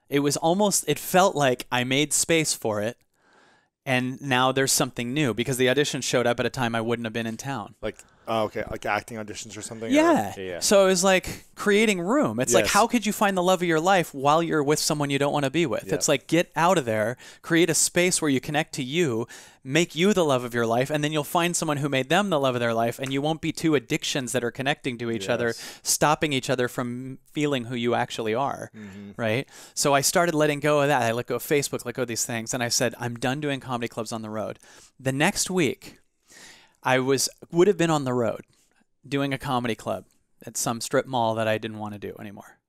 It was almost, it felt like I made space for it, and now there's something new, because the audition showed up at a time I wouldn't have been in town. Like, okay, like acting auditions or something? Yeah. Yeah. So it was like creating room. It's like, how could you find the love of your life while you're with someone you don't want to be with? It's like, get out of there, create a space where you connect to you, make you the love of your life, and then you'll find someone who made them the love of their life, and you won't be 2 addictions that are connecting to each other, stopping each other from feeling who you actually are, right? So I started letting go of that. I let go of Facebook, let go of these things, and I said, I'm done doing comedy clubs on the road. The next week, I would have been on the road doing a comedy club at some strip mall that I didn't want to do anymore.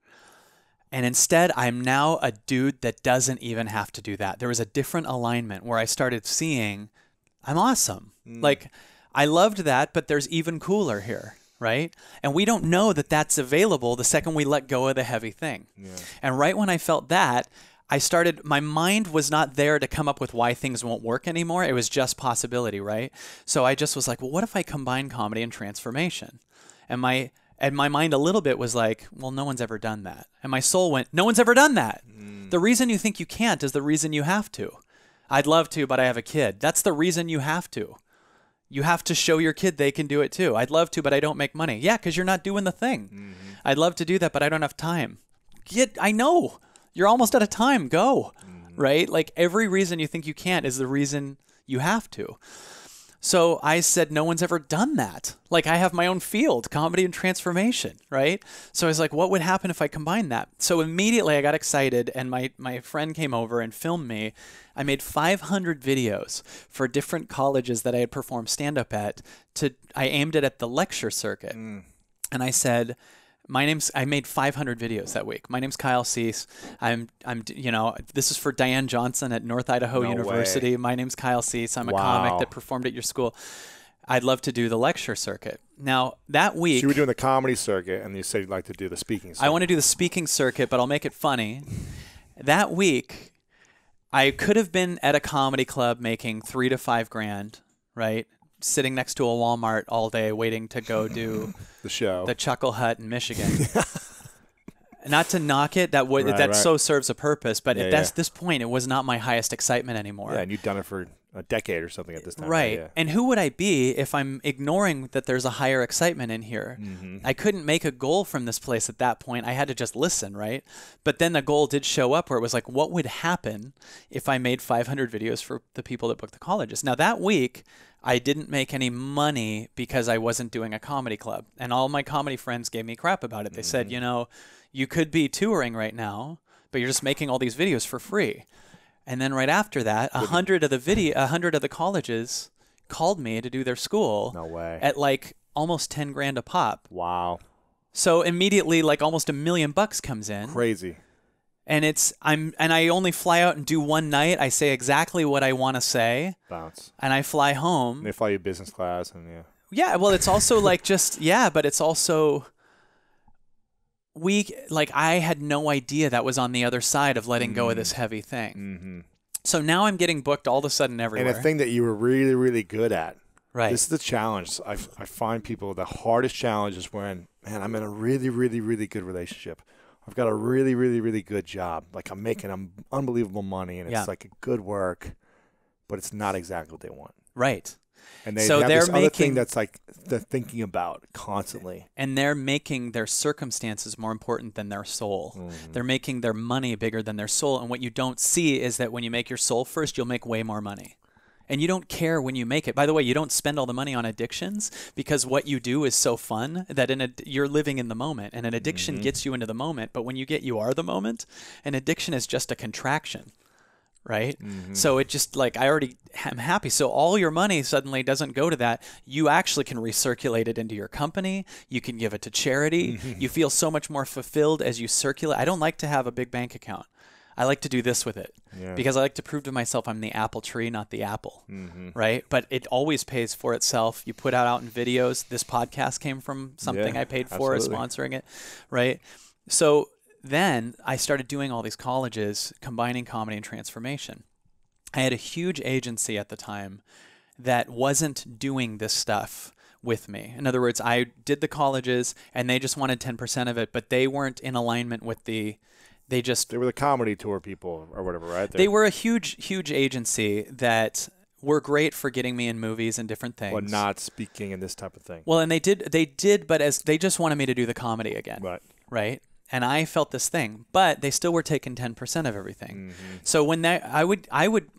And instead, I'm now a dude that doesn't even have to do that. There was a different alignment where I started seeing, I'm awesome. Like, I loved that, but there's even cooler here, right? And we don't know that that's available the second we let go of the heavy thing. Yeah. And right when I felt that, my mind was not there to come up with why things won't work anymore. It was just possibility, right? So I just was like, well, what if I combine comedy and transformation? And my mind a little bit was like, well, no one's ever done that. And my soul went, no one's ever done that. The reason you think you can't is the reason you have to. I'd love to, but I have a kid. That's the reason you have to. You have to show your kid they can do it too. I'd love to, but I don't make money. Yeah, because you're not doing the thing. I'd love to do that, but I don't have time. I know. You're almost out of time. Go. Right? Like, every reason you think you can't is the reason you have to. So I said, no one's ever done that. Like, I have my own field, comedy and transformation, right? So I was like, what would happen if I combined that? So immediately I got excited, and my friend came over and filmed me. I made 500 videos for different colleges that I had performed stand-up at. I aimed it at the lecture circuit. And I said, I made 500 videos that week. My name's Kyle Cease. This is for Diane Johnson at North Idaho University. Way. My name's Kyle Cease. I'm a comic that performed at your school. I'd love to do the lecture circuit. Now, that week... So you were doing the comedy circuit, and you said you'd like to do the speaking circuit. I want to do the speaking circuit, but I'll make it funny. That week, I could have been at a comedy club making $3,000 to $5,000, right? Sitting next to a Walmart all day waiting to go do the show, the Chuckle Hut in Michigan. Not to knock it, so serves a purpose, but at this point, it was not my highest excitement anymore. Yeah, and you'd done it for a decade or something at this time. Right. Yeah. And who would I be if I'm ignoring that there's a higher excitement in here? I couldn't make a goal from this place at that point. I had to just listen, right? But then the goal did show up where it was like, what would happen if I made 500 videos for the people that booked the colleges? Now, that week, I didn't make any money because I wasn't doing a comedy club. And all my comedy friends gave me crap about it. They said, you could be touring right now, but you're just making all these videos for free. And then right after that, 100 of the colleges called me to do their school. No way. At like almost $10,000 a pop. Wow. So immediately, like, almost $1 million comes in. Crazy. And I only fly out and do one night. I say exactly what I want to say. Bounce. And I fly home. And they fly you business class and Yeah, well, it's also like but it's also I had no idea that was on the other side of letting go of this heavy thing. So now I'm getting booked all of a sudden everywhere. And a thing that you were really, really good at. Right. This is the challenge. I find people, the hardest challenge is when, man, I'm in a really, really, really good relationship. I've got a really, really, really good job. Like, I'm making unbelievable money, and it's like a good work, but it's not exactly what they want. Right. And they have this other thing that's like they're thinking about constantly. And they're making their circumstances more important than their soul. They're making their money bigger than their soul. And what you don't see is that when you make your soul first, you'll make way more money. And you don't care when you make it. By the way, you don't spend all the money on addictions because what you do is so fun that you're living in the moment. And an addiction gets you into the moment. But when you are the moment, an addiction is just a contraction. right? So it just like, I already am happy. So all your money suddenly doesn't go to that. You actually can recirculate it into your company. You can give it to charity. You feel so much more fulfilled as you circulate. I don't like to have a big bank account. I like to do this with it because I like to prove to myself I'm the apple tree, not the apple, right? But it always pays for itself. You put out in videos. This podcast came from something I paid for, sponsoring it, right? So then I started doing all these colleges, combining comedy and transformation. I had a huge agency at the time that wasn't doing this stuff with me. In other words, I did the colleges and they just wanted 10% of it, but they weren't in alignment with they were the comedy tour people or whatever, right? They were a huge agency that were great for getting me in movies and different things. But not speaking and this type of thing. Well, and they did, but as they just wanted me to do the comedy again. Right. And I felt this thing, but they still were taking 10% of everything. So when I would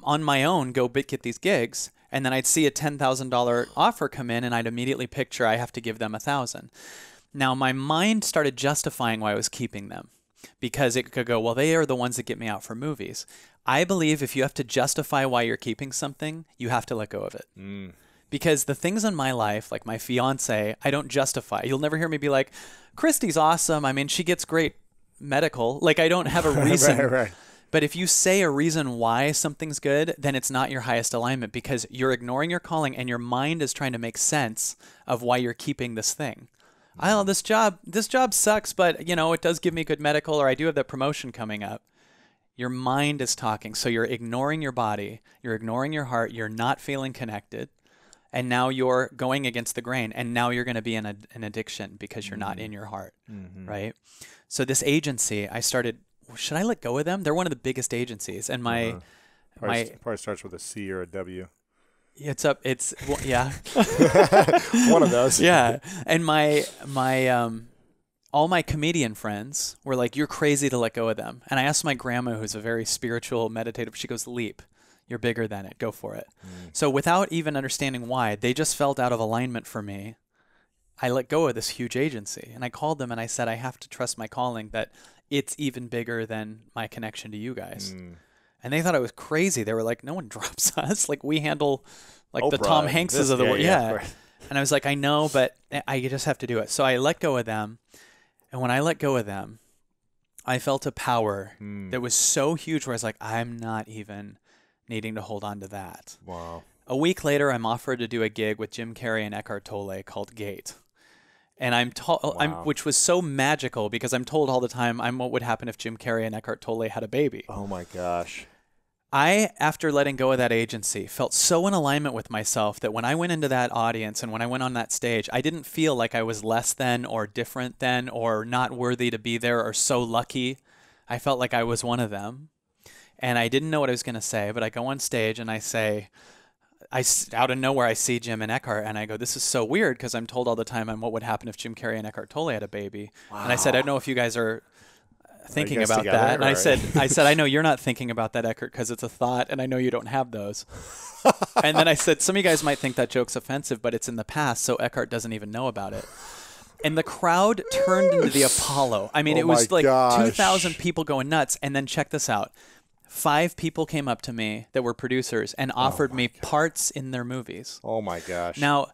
on my own go get these gigs, and then I'd see a $10,000 offer come in, and I'd immediately picture I have to give them $1,000. Now my mind started justifying why I was keeping them. Because it could go, well, they are the ones that get me out for movies. I believe if you have to justify why you're keeping something, you have to let go of it. Because the things in my life, like my fiance, I don't justify. You'll never hear me be like, Christy's awesome. I mean, she gets great medical. Like, I don't have a reason. Right. But if you say a reason why something's good, then it's not your highest alignment because you're ignoring your calling and your mind is trying to make sense of why you're keeping this thing. Oh, this job sucks, but it does give me good medical, or I do have that promotion coming up. Your mind is talking. So you're ignoring your body, you're ignoring your heart, you're not feeling connected. And now you're going against the grain, and now you're going to be in an addiction because you're not in your heart, right? So this agency, I started, should I let go of them? They're one of the biggest agencies. And probably starts with a C or a W. Yeah. One of those. Yeah. And all my comedian friends were like, you're crazy to let go of them. And I asked my grandma, who's a very spiritual, meditative, she goes, leap. You're bigger than it. Go for it. So without even understanding why, they just felt out of alignment for me. I let go of this huge agency. And I called them and I said, I have to trust my calling, that it's even bigger than my connection to you guys. And they thought I was crazy. They were like, no one drops us. Like, we handle like Oprah, the Tom Hankses of the world. Yeah. Right. And I was like, I know, but I just have to do it. So I let go of them. And when I let go of them, I felt a power that was so huge where I was like, I'm not even needing to hold on to that. Wow. A week later, I'm offered to do a gig with Jim Carrey and Eckhart Tolle called Gate. And which was so magical because I'm told all the time what would happen if Jim Carrey and Eckhart Tolle had a baby. Oh my gosh. I, after letting go of that agency, felt so in alignment with myself that when I went into that audience and when I went on that stage, I didn't feel like I was less than or different than or not worthy to be there or so lucky. I felt like I was one of them. And I didn't know what I was going to say, but I go on stage and I say, out of nowhere, I see Jim and Eckhart, and I go, this is so weird because I'm told all the time what would happen if Jim Carrey and Eckhart Tolle had a baby. Wow. And I said, I don't know if you guys are thinking about together, that. And I said, I know you're not thinking about that, Eckhart, because it's a thought, and I know you don't have those. And then I said, some of you guys might think that joke's offensive, but it's in the past, so Eckhart doesn't even know about it. And the crowd turned into the Apollo. I mean, it was like 2,000 people going nuts. And then check this out. 5 people came up to me that were producers and offered me parts in their movies. Oh my gosh. Now,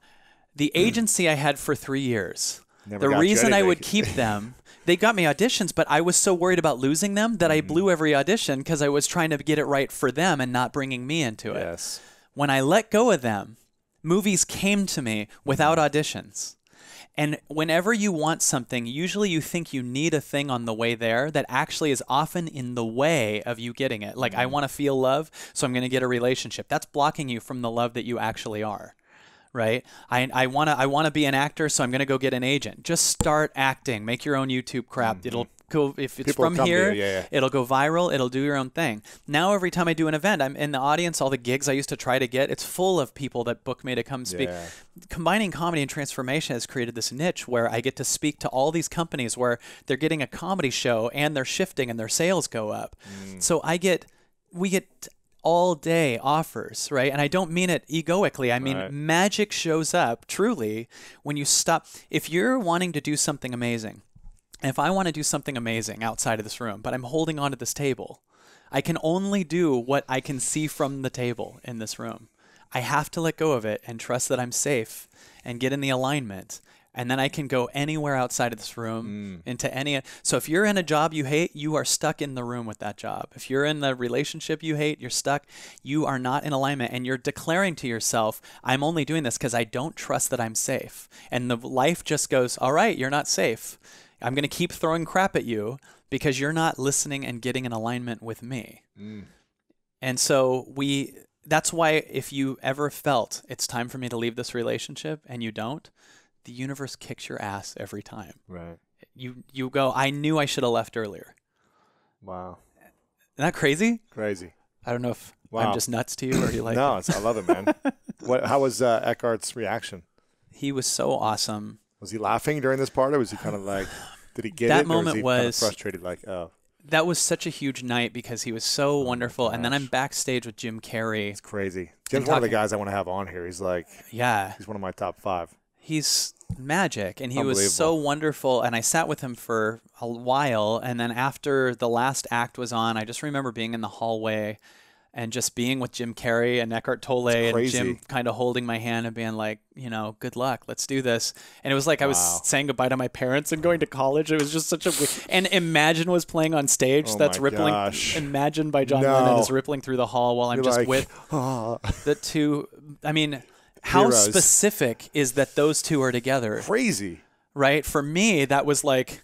the agency I had for 3 years, the reason I would keep them, they got me auditions, but I was so worried about losing them that I blew every audition because I was trying to get it right for them and not bringing me into it. Yes. When I let go of them, movies came to me without auditions. And whenever you want something, usually you think you need a thing on the way there that actually is often in the way of you getting it. Like, I want to feel love, so I'm going to get a relationship. That's blocking you from the love that you actually are, right? I want to be an actor, so I'm going to go get an agent. Just start acting. Make your own YouTube crap. It'll go, if it's People from here, yeah. It'll go viral. It'll do your own thing. Now, every time I do an event, I'm in the audience. All the gigs I used to try to get, it's full of people that book me to come speak. Yeah. Combining comedy and transformation has created this niche where I get to speak to all these companies where they're getting a comedy show and they're shifting and their sales go up. So we get all day offers, right? And I don't mean it egoically. I mean, magic shows up truly when you stop. If you're wanting to do something amazing, if I want to do something amazing outside of this room, but I'm holding onto this table, I can only do what I can see from the table in this room. I have to let go of it and trust that I'm safe and get in the alignment. And then I can go anywhere outside of this room into any. So if you're in a job you hate, you are stuck in the room with that job. If you're in a relationship you hate, you're stuck. You are not in alignment, and you're declaring to yourself, I'm only doing this because I don't trust that I'm safe. And the life just goes, all right, you're not safe. I'm going to keep throwing crap at you because you're not listening and getting in alignment with me. And so that's why if you ever felt it's time for me to leave this relationship and you don't, the universe kicks your ass every time. Right. You go, I knew I should have left earlier. Wow. Isn't that crazy? Crazy. I don't know if I'm just nuts to you or you like no, it. I love it, man. How was Eckhart's reaction? He was so awesome. Was he laughing during this part, or was he kind of like, did he get that it? Moment or was he kind of frustrated, like, oh. That was such a huge night because he was so wonderful. And then I'm backstage with Jim Carrey. It's crazy. Jim's one of the guys I want to have on here. He's like, he's one of my top 5. He's magic, and he was so wonderful. And I sat with him for a while, and then after the last act was on, I just remember being in the hallway and just being with Jim Carrey and Eckhart Tolle and Jim kind of holding my hand and being like, good luck, let's do this. And it was like I was saying goodbye to my parents and going to college. It was just such a and Imagine was playing on stage. That's rippling. Gosh. Imagine by John Lennon is rippling through the hall while I'm just like, with the two. I mean, how specific is that those two are together? Crazy. Right? For me, that was like,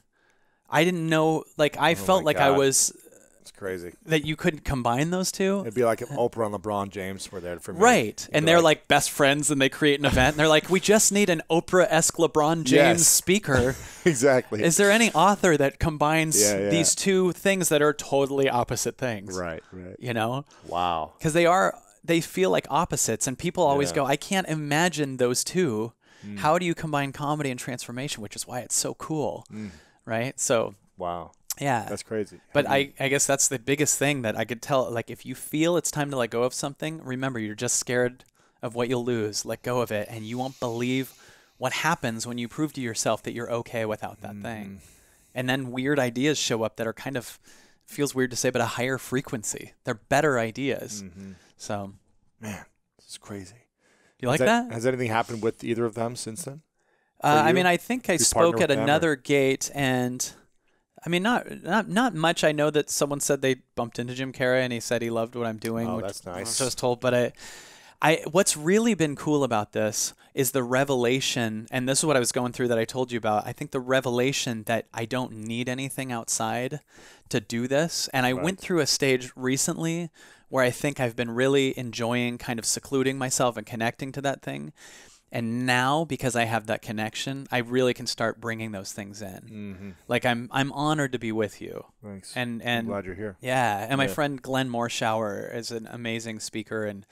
I didn't know, like I felt like I was. It's crazy. That you couldn't combine those two. It'd be like if Oprah and LeBron James were there for me. Right. And they're like best friends and they create an event and they're like, we just need an Oprah-esque LeBron James speaker. Exactly. Is there any author that combines these two things that are totally opposite things? Right. Wow. Because they feel like opposites, and people always go, I can't imagine those two. How do you combine comedy and transformation, which is why it's so cool, right? So wow. Yeah. That's crazy. But I guess that's the biggest thing that I could tell. Like, if you feel it's time to let go of something, remember, you're just scared of what you'll lose. Let go of it, and you won't believe what happens when you prove to yourself that you're okay without that thing. And then weird ideas show up that are kind of, feels weird to say, but a higher frequency. They're better ideas. So, man, this is crazy. You like that? Has anything happened with either of them since then? I mean, I think I spoke at another gate, and I mean, not much. I know that someone said they bumped into Jim Carrey, and he said he loved what I'm doing. Oh, that's nice. I was told, but what's really been cool about this is the revelation, and this is what I was going through that I told you about. I think the revelation that I don't need anything outside to do this, and I went through a stage recently where I think I've been really enjoying kind of secluding myself and connecting to that thing. And now, because I have that connection, I really can start bringing those things in. Like, I'm honored to be with you. Thanks. And I'm glad you're here. Yeah. And my friend Glenn Morshower is an amazing speaker, and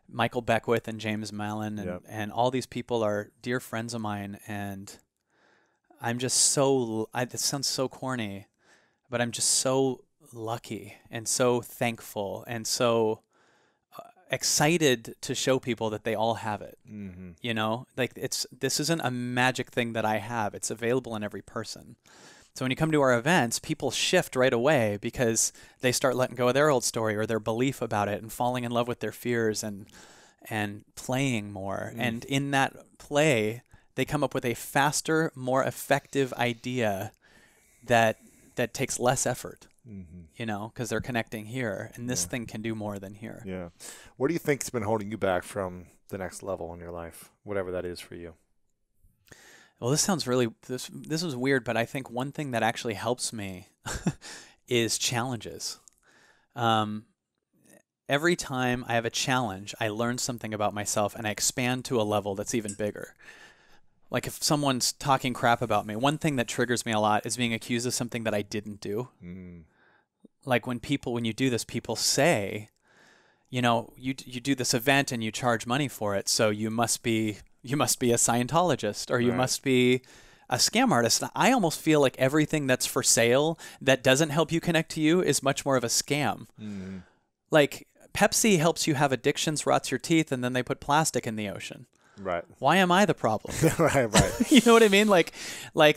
Michael Beckwith and James Mallon and all these people are dear friends of mine. And I'm just so, it sounds so corny, but I'm just so lucky and so thankful and so excited to show people that they all have it. Like, this isn't a magic thing that I have. It's available in every person. So when you come to our events, people shift right away because they start letting go of their old story or their belief about it and falling in love with their fears and playing more. And in that play, they come up with a faster, more effective idea that takes less effort. Because they're connecting here, and this thing can do more than here. Yeah. What do you think's been holding you back from the next level in your life, whatever that is for you? Well, this sounds really, this is weird, but I think one thing that actually helps me is challenges. Every time I have a challenge, I learn something about myself, and I expand to a level that's even bigger. Like, if someone's talking crap about me, one thing that triggers me a lot is being accused of something that I didn't do. Like, when you do this, people say, you do this event and you charge money for it, so you must be a Scientologist, or you must be a scam artist. I almost feel like everything that's for sale that doesn't help you connect to you is much more of a scam. Like, Pepsi helps you have addictions, rots your teeth, and then they put plastic in the ocean. Right. Why am I the problem? Right. You know what I mean? Like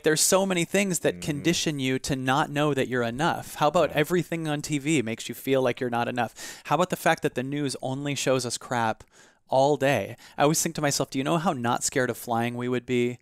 there's so many things that condition you to not know that you're enough. How about everything on TV makes you feel like you're not enough? How about the fact that the news only shows us crap all day? I always think to myself, do you know how not scared of flying we would be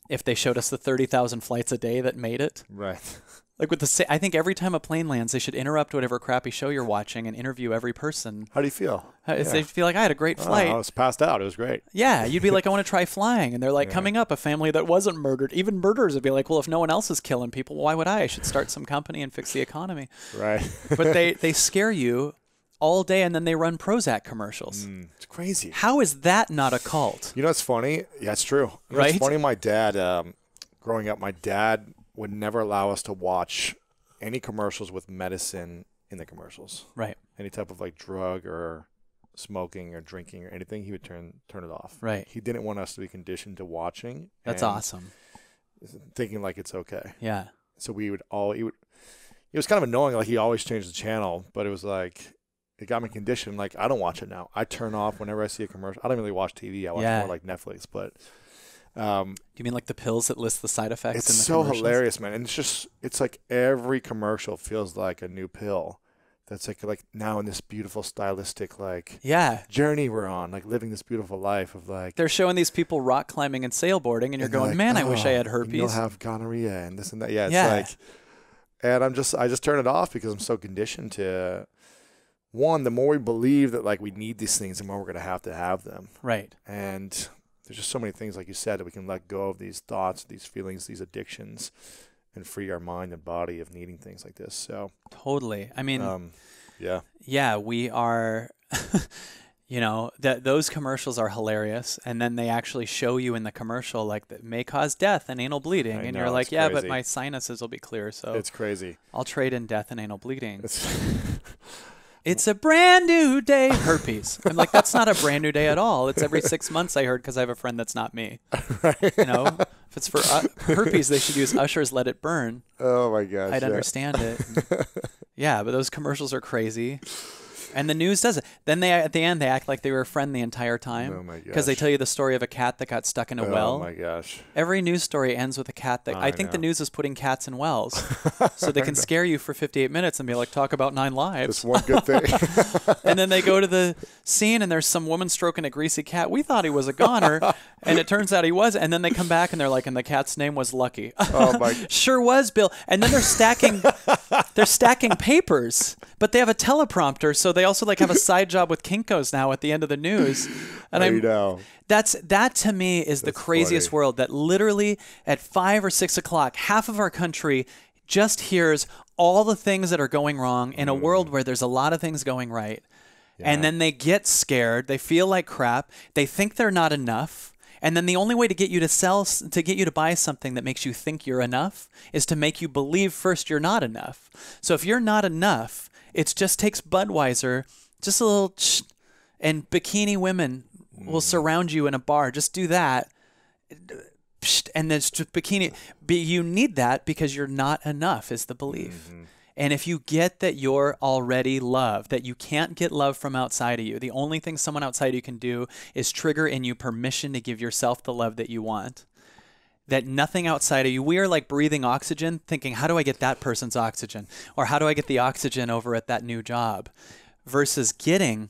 if they showed us the 30,000 flights a day that made it? Right. Like I think every time a plane lands, they should interrupt whatever crappy show you're watching and interview every person. How do you feel? They feel like I had a great flight. I was passed out. It was great. Yeah, you'd be like, I want to try flying. And they're like, coming up, a family that wasn't murdered. Even murderers would be like, well, if no one else is killing people, why would I? I should start some company and fix the economy. Right. But they scare you all day, and then they run Prozac commercials. It's crazy. How is that not a cult? You know what's funny? Yeah, it's true. Right? It's funny, my dad, growing up, my dad would never allow us to watch any commercials with medicine in the commercials. Right. Any type of like drug or smoking or drinking or anything, he would turn it off. Right. He didn't want us to be conditioned to watching. That's awesome. Thinking like it's okay. Yeah. So it was kind of annoying. Like he always changed the channel, but it was like, it got me conditioned. Like I don't watch it now. I turn off whenever I see a commercial. I don't really watch TV. I watch more like Netflix, but you mean like the pills that list the side effects? It's in the so commercials? hilarious, man. And it's like every commercial feels like a new pill that's like now in this beautiful stylistic journey we're on, like living this beautiful life of like. They're showing these people rock climbing and sailboarding, and you're going, like, man, I wish I had herpes. You'll have gonorrhea and this and that. Yeah, it's like, and I just turn it off because I'm so conditioned to. One, the more we believe that like we need these things, the more we're going to have them. Right. And there's just so many things, like you said, that we can let go of these thoughts, these feelings, these addictions, and free our mind and body of needing things like this. So totally. I mean, yeah, we are. You know, those commercials are hilarious, and then they actually show you in the commercial like that may cause death and anal bleeding, and you're like, yeah, but my sinuses will be clear, so it's crazy. I'll trade in death and anal bleeding. It's a brand new day. Herpes. I'm like, that's not a brand new day at all. It's every 6 months, I heard, because I have a friend that's not me. Right. You know, if it's for herpes, they should use Usher's Let It Burn. Oh, my gosh. I'd understand it. Yeah, but those commercials are crazy. And the news does it. Then at the end, they act like they were a friend the entire time. Oh, my gosh. Because they tell you the story of a cat that got stuck in a well. Oh, my gosh. Every news story ends with a cat that... I think the news is putting cats in wells. So they can scare you for 58 minutes and be like, talk about 9 lives. That's one good thing. And then they go to the scene and there's some woman stroking a greasy cat. We thought he was a goner. And it turns out he was. And then they come back and they're like, and the cat's name was Lucky. Oh, my... Sure was, Bill. And then they're stacking papers. But they have a teleprompter, so they also like have a side job with Kinko's now at the end of the news. And that to me is the craziest world, that literally at 5 or 6 o'clock, half of our country just hears all the things that are going wrong in a world where there's a lot of things going right. Yeah. And then they get scared, they feel like crap, they think they're not enough. And then the only way to get you to buy something that makes you think you're enough is to make you believe first you're not enough. So if you're not enough, it just takes Budweiser, just a little, and bikini women will surround you in a bar. Just do that. And there's just bikini. You need that because you're not enough is the belief. Mm-hmm. And if you get that you're already loved, that you can't get love from outside of you, the only thing someone outside you can do is trigger in you permission to give yourself the love that you want. That nothing outside of you, we are like breathing oxygen, thinking, how do I get that person's oxygen? Or how do I get the oxygen over at that new job? Versus getting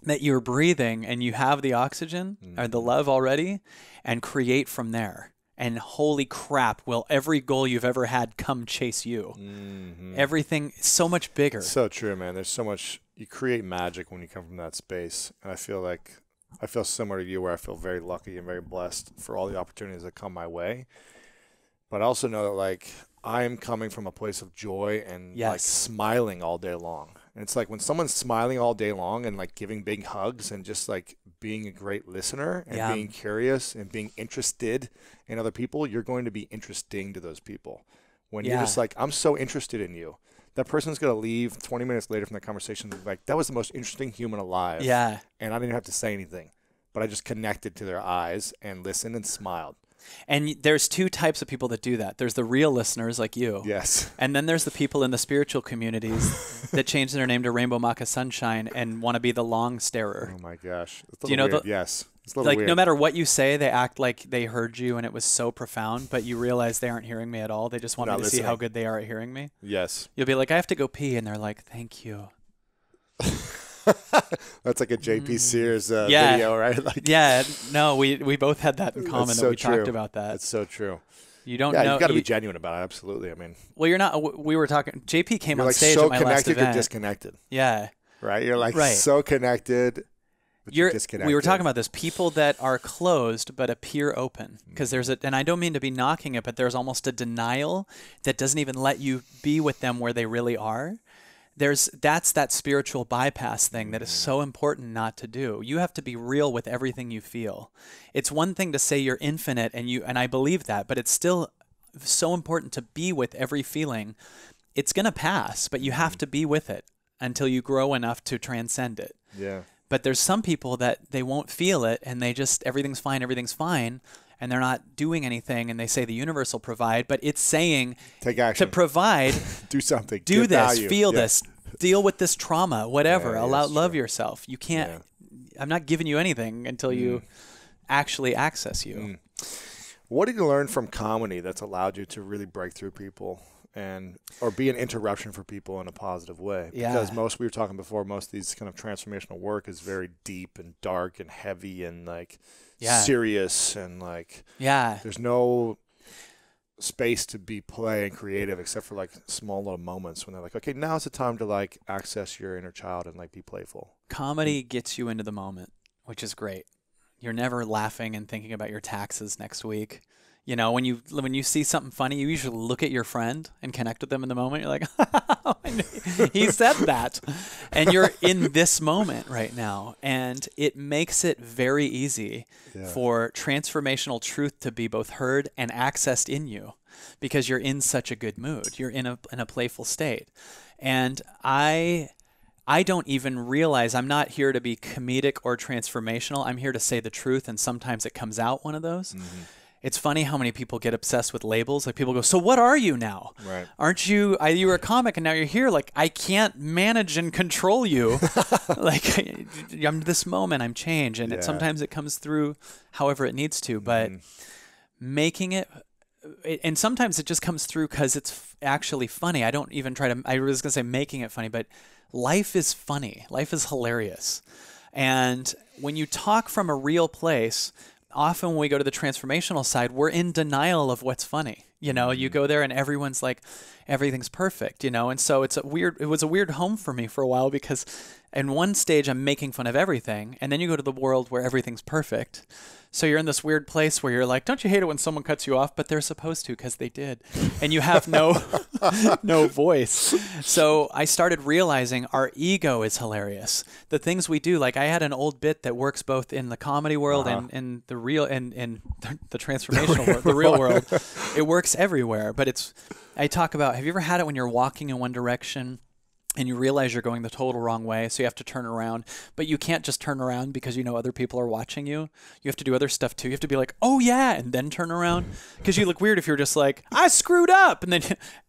that you're breathing and you have the oxygen or the love already, and create from there. And holy crap, will every goal you've ever had come chase you. Mm-hmm. Everything is so much bigger. So true, man. There's so much, you create magic when you come from that space. And I feel similar to you, where I feel very lucky and very blessed for all the opportunities that come my way. But I also know that like I'm coming from a place of joy and like smiling all day long. And it's like when someone's smiling all day long and like giving big hugs and just like being a great listener and being curious and being interested in other people, you're going to be interesting to those people. When you're just like, I'm so interested in you. That person's going to leave 20 minutes later from the conversation like, that was the most interesting human alive. Yeah. And I didn't have to say anything, but I just connected to their eyes and listened and smiled. And there's 2 types of people that do that. There's the real listeners like you. Yes. And then there's the people in the spiritual communities that change their name to Rainbow Maca Sunshine and want to be the long starer. Oh my gosh. Do you know yes. It's a little like weird. no matter what you say, they act like they heard you and it was so profound, but you realize they aren't hearing me at all. They just want me to see how good they are at hearing me. Yes. You'll be like, I have to go pee, and they're like, thank you. That's like a JP Sears video, right? Like, yeah. No, we both had that in common. That's that so we true. talked about that. That's so true. You don't Yeah, know. you've got to be genuine about it. Absolutely. I mean, well, you're not. We were talking. JP came on like stage so at my last connected, event. you're disconnected. Yeah. Right. You're like so connected. But you're disconnected. We were talking about this. People that are closed but appear open, because there's a, and I don't mean to be knocking it, but there's almost a denial that doesn't even let you be with them where they really are. That's that spiritual bypass thing that is so important not to do. You have to be real with everything you feel. It's one thing to say you're infinite, and I believe that, but it's still so important to be with every feeling. It's going to pass, but you have to be with it until you grow enough to transcend it. Yeah. But there's some people that they won't feel it, and they just, everything's fine, and they're not doing anything, and they say the universe will provide, but it's saying take action to provide. Do something. Do Give this. value. Feel this. Deal with this trauma. Whatever. Love yourself. You can't. Yeah. I'm not giving you anything until you actually access you. What did you learn from comedy that's allowed you to really break through people or be an interruption for people in a positive way? Because we were talking before, most of these kind of transformational work is very deep and dark and heavy and like serious and like there's no space to be play and creative except for like small little moments when they're like, okay, now's the time to like access your inner child and like be playful. Comedy gets you into the moment, which is great. You're never laughing and thinking about your taxes next week. You know, when you see something funny, you usually look at your friend and connect with them in the moment. You're like, he said that. And you're in this moment right now. And it makes it very easy for transformational truth to be both heard and accessed in you, because you're in such a good mood. You're in a playful state. And I don't even realize I'm not here to be comedic or transformational. I'm here to say the truth, and sometimes it comes out one of those. Mm-hmm. It's funny how many people get obsessed with labels. Like people go, so what are you now? Right. Aren't you, you were a comic and now you're here. Like, I can't manage and control you. Like, I'm this moment, I'm change. And sometimes it comes through however it needs to. But making it, and sometimes it just comes through because it's actually funny. I don't even try to, I was going to say making it funny, but life is funny. Life is hilarious. And when you talk from a real place, often when we go to the transformational side, we're in denial of what's funny. You know, you go there and everyone's like, everything's perfect, you know? And so it was a weird home for me for a while, because in one stage I'm making fun of everything. And then you go to the world where everything's perfect. So you're in this weird place where you're like, don't you hate it when someone cuts you off? But they're supposed to, because they did. And you have no voice. So I started realizing our ego is hilarious. The things we do, like I had an old bit that works both in the comedy world and in the real and the transformational world, the real world. It works everywhere. But I talk about, have you ever had it when you're walking in one direction and you realize you're going the total wrong way, so you have to turn around, but you can't just turn around because you know other people are watching you. You have to do other stuff too. You have to be like, oh yeah, and then turn around, because you look weird if you're just like, I screwed up, and then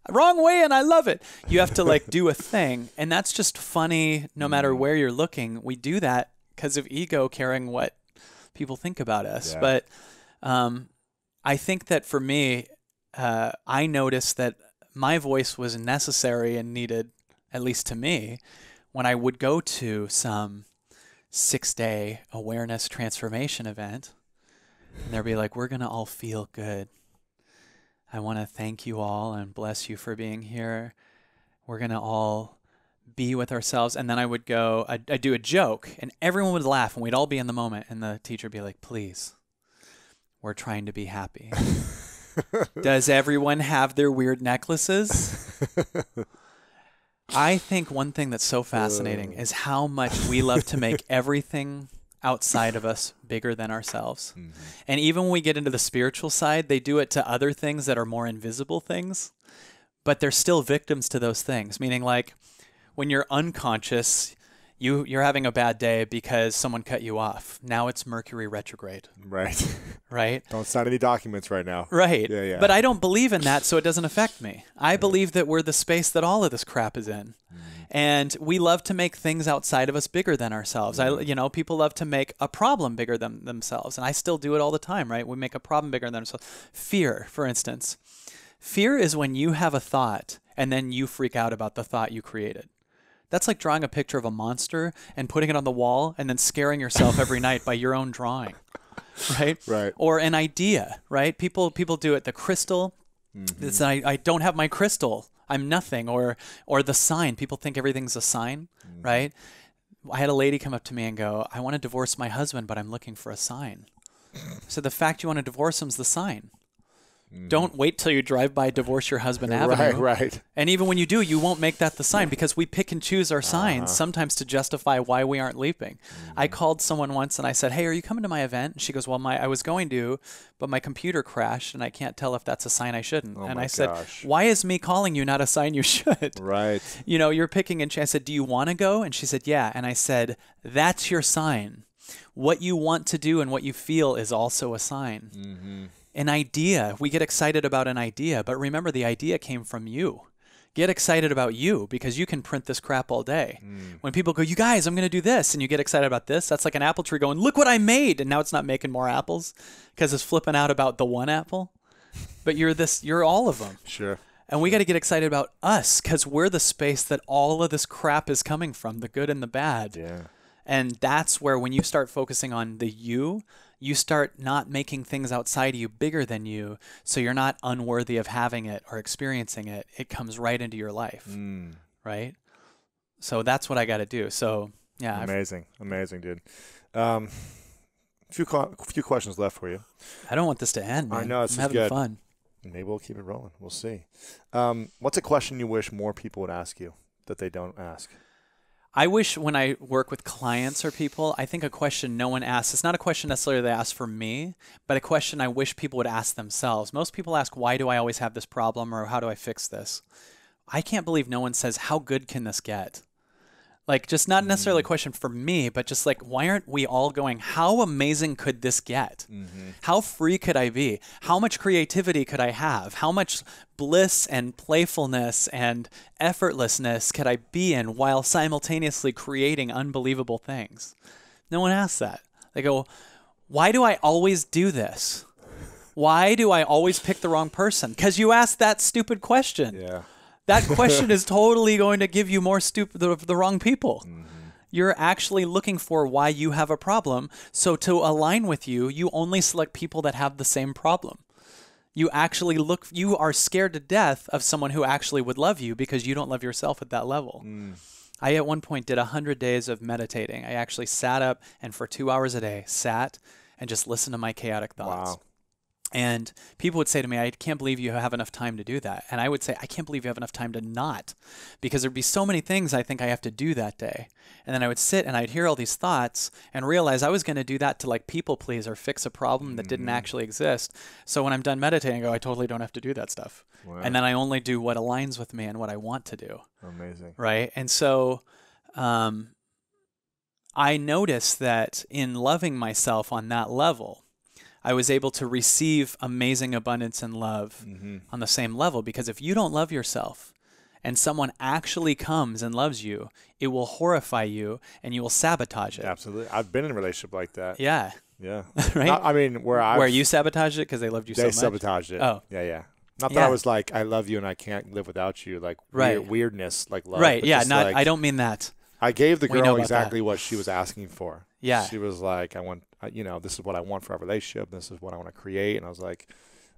wrong way and I love it. You have to like do a thing, and that's just funny no matter where you're looking. We do that because of ego, caring what people think about us. Yeah. But I think that for me, I noticed that my voice was necessary and needed, at least to me, when I would go to some 6-day awareness transformation event, and they'd be like, we're going to all feel good. I want to thank you all and bless you for being here. We're going to all be with ourselves. And then I would go, I'd do a joke, and everyone would laugh, and we'd all be in the moment. And the teacher would be like, please, we're trying to be happy. Does everyone have their weird necklaces? I think one thing that's so fascinating is how much we love to make everything outside of us bigger than ourselves. Mm-hmm. And even when we get into the spiritual side, they do it to other things that are more invisible things, but they're still victims to those things. Meaning, like, when you're unconscious, you're having a bad day because someone cut you off. Now it's Mercury retrograde. Right. Right? Don't sign any documents right now. Right. Yeah, yeah. But I don't believe in that, so it doesn't affect me. I believe that we're the space that all of this crap is in. And we love to make things outside of us bigger than ourselves. People love to make a problem bigger than themselves. And I still do it all the time, right? We make a problem bigger than ourselves. Fear, for instance. Fear is when you have a thought and then you freak out about the thought you created. That's like drawing a picture of a monster and putting it on the wall and then scaring yourself every night by your own drawing, right? Right. Or an idea, right? People do it. The crystal. It's I don't have my crystal. I'm nothing. Or the sign. People think everything's a sign, right? I had a lady come up to me and go, I want to divorce my husband, but I'm looking for a sign. So the fact you want to divorce him's the sign. Don't wait till you drive by Divorce Your Husband Avenue. Right. And even when you do, you won't make that the sign because we pick and choose our signs sometimes to justify why we aren't leaping. I called someone once and I said, hey, are you coming to my event? And she goes, well, I was going to, but my computer crashed and I can't tell if that's a sign I shouldn't. And I said, why is me calling you not a sign you should? Right. You're picking and I said, do you want to go? And she said, yeah. And I said, that's your sign. What you want to do and what you feel is also a sign. An idea, we get excited about an idea, but remember the idea came from you. Get excited about you because you can print this crap all day. When people go, you guys, I'm going to do this, and you get excited about this, that's like an apple tree going, look what I made, and now it's not making more apples because it's flipping out about the one apple. But you're all of them. Sure. And we got to get excited about us because we're the space that all of this crap is coming from, the good and the bad. Yeah. And that's where when you start focusing on the you start not making things outside of you bigger than you, so you're not unworthy of having it or experiencing it. It comes right into your life, right? So that's what I got to do. So, yeah. Amazing, dude. Few questions left for you. I don't want this to end, man. I know, I'm having fun. Maybe we'll keep it rolling. We'll see. What's a question you wish more people would ask you that they don't ask? I wish when I work with clients or people, I think a question no one asks, it's not a question necessarily they ask for me, but a question I wish people would ask themselves. Most people ask, why do I always have this problem, or how do I fix this? I can't believe no one says, how good can this get? Like, just not necessarily a question for me, but just like, why aren't we all going, how amazing could this get? How free could I be? How much creativity could I have? How much bliss and playfulness and effortlessness could I be in while simultaneously creating unbelievable things? No one asks that. They go, why do I always do this? Why do I always pick the wrong person? Because you asked that stupid question. Yeah. That question is totally going to give you more the wrong people. You're actually looking for why you have a problem. So to align with you, you only select people that have the same problem. You are scared to death of someone who actually would love you because you don't love yourself at that level. I at one point did 100 days of meditating. I actually sat up and for 2 hours a day sat and just listened to my chaotic thoughts. Wow. And people would say to me, I can't believe you have enough time to do that. And I would say, I can't believe you have enough time to not, because there'd be so many things I think I have to do that day. And then I would sit and I'd hear all these thoughts and realize I was going to do that to like people please or fix a problem that didn't actually exist. So when I'm done meditating, I go, I totally don't have to do that stuff. Wow. And then I only do what aligns with me and what I want to do. Amazing. Right. And so I noticed that in loving myself on that level, I was able to receive amazing abundance and love on the same level, because if you don't love yourself and someone actually comes and loves you, it will horrify you and you will sabotage it. Absolutely. I've been in a relationship like that. Yeah. Yeah. Right? I mean, where you sabotaged it because they loved you so much? They sabotaged it. Oh. Yeah. Not that I was like, I love you and I can't live without you, like weirdness, like love. Right, yeah, like, I don't mean that. I gave the girl exactly what she was asking for. Yeah. She was like, this is what I want for our relationship. This is what I want to create. And I was like,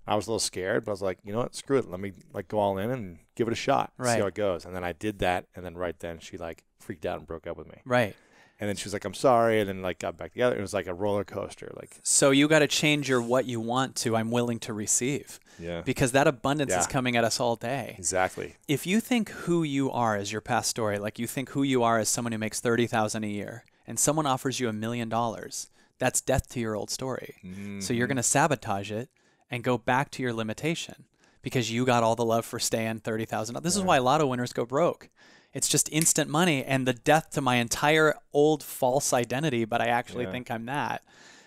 I was a little scared, but I was like, you know what, screw it. Let me like go all in and give it a shot. Right. See how it goes. And then I did that. And then right then she like freaked out and broke up with me. Right. And then she was like, I'm sorry. And then like got back together. It was like a roller coaster. Like, so you got to change your what you want to I'm willing to receive. Yeah. Because that abundance is coming at us all day. Exactly. If you think who you are as your past story, like you think who you are as someone who makes $30,000 a year, and someone offers you $1 million, that's death to your old story. So you're going to sabotage it and go back to your limitation because you got all the love for staying $30,000. This is why lotto winners go broke. It's just instant money and the death to my entire old false identity, but I actually think I'm that.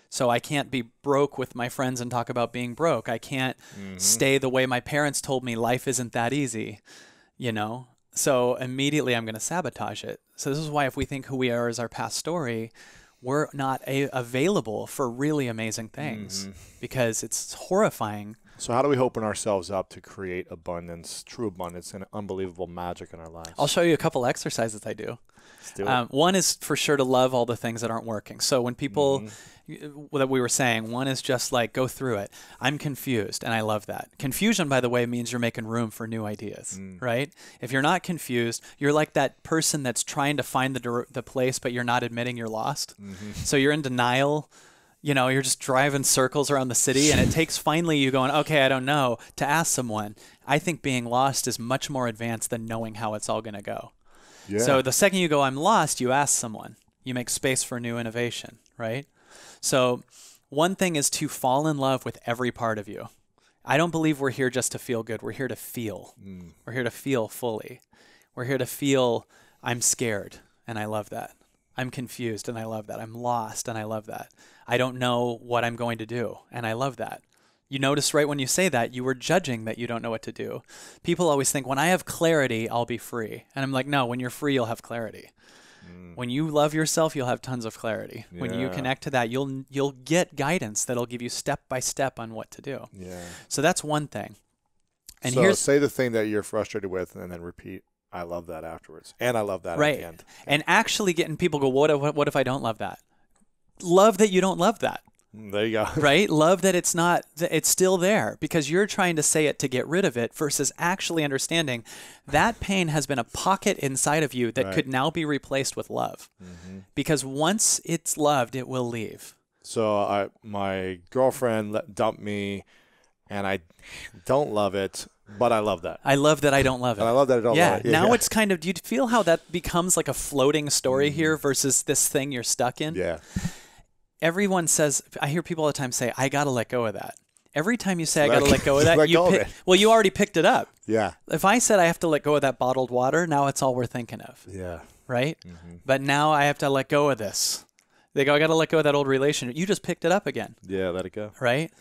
So I can't be broke with my friends and talk about being broke. I can't stay the way my parents told me life isn't that easy, So immediately I'm going to sabotage it. So this is why if we think who we are is our past story, we're not available for really amazing things because it's horrifying. So how do we open ourselves up to create abundance, true abundance, and unbelievable magic in our lives? I'll show you a couple exercises I do. Let's do it. One is for sure to love all the things that aren't working. So when people, that we were saying, one is just like, go through it. I'm confused, and I love that. Confusion, by the way, means you're making room for new ideas, right? If you're not confused, you're like that person that's trying to find the place, but you're not admitting you're lost. So you're in denial. You know, you're just driving circles around the city, and it takes finally you going, okay, I don't know, to ask someone. I think being lost is much more advanced than knowing how it's all going to go. Yeah. So the second you go, I'm lost, you ask someone. You make space for new innovation, right? So one thing is to fall in love with every part of you. I don't believe we're here just to feel good. We're here to feel. We're here to feel fully. We're here to feel I'm scared, and I love that. I'm confused, and I love that. I'm lost, and I love that. I don't know what I'm going to do, and I love that. You notice right when you say that, you were judging that you don't know what to do. People always think, when I have clarity, I'll be free. And I'm like, no, when you're free, you'll have clarity. When you love yourself, you'll have tons of clarity. Yeah. When you connect to that, you'll get guidance that'll give you step by step on what to do. Yeah. So that's one thing. And so say the thing that you're frustrated with, and then repeat, I love that afterwards. And I love that at the end. And actually getting people go, what if I don't love that? Love that you don't love that. There you go. Right? Love that it's still there, because you're trying to say it to get rid of it versus actually understanding that pain has been a pocket inside of you that could now be replaced with love. Because once it's loved, it will leave. So my girlfriend dumped me, and I don't love it, but I love that. I love that I don't love it. And I love that I don't love it. Yeah. Now it's kind of, do you feel how that becomes like a floating story here versus this thing you're stuck in? Yeah. Everyone says, I hear people all the time say, I got to let go of that. Every time you say I got to let go of that, you already picked it up. Yeah. If I said I have to let go of that bottled water, now it's all we're thinking of. Yeah. Right? But now I have to let go of this. They go, I got to let go of that old relationship. You just picked it up again. Yeah, let it go. Right?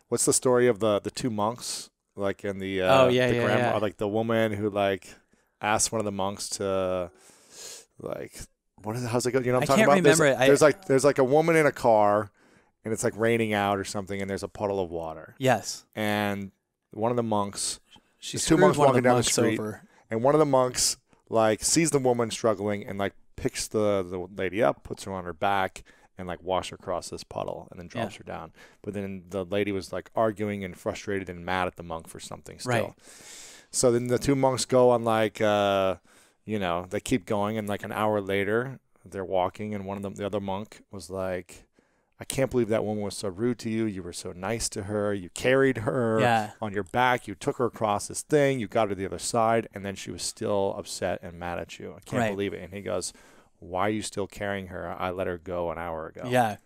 What's the story of the two monks? Like in the grandma, like the woman who like asked one of the monks to like, how's it go? You know what I'm talking about? I can't remember it. There's like a woman in a car, and it's like raining out or something, and there's a puddle of water. Yes. And one of the monks, there's two monks walking down the street, and one of the monks like sees the woman struggling and like picks the lady up, puts her on her back, and like wash her across this puddle, and then drops her down. But then the lady was like arguing and frustrated and mad at the monk for something still. Right. So then the two monks go on like, they keep going, and like an hour later they're walking, and the other monk was like, I can't believe that woman was so rude to you. You were so nice to her. You carried her on your back. You took her across this thing. You got her to the other side, and then she was still upset and mad at you. I can't believe it. And he goes, why are you still carrying her? I let her go an hour ago. Yeah.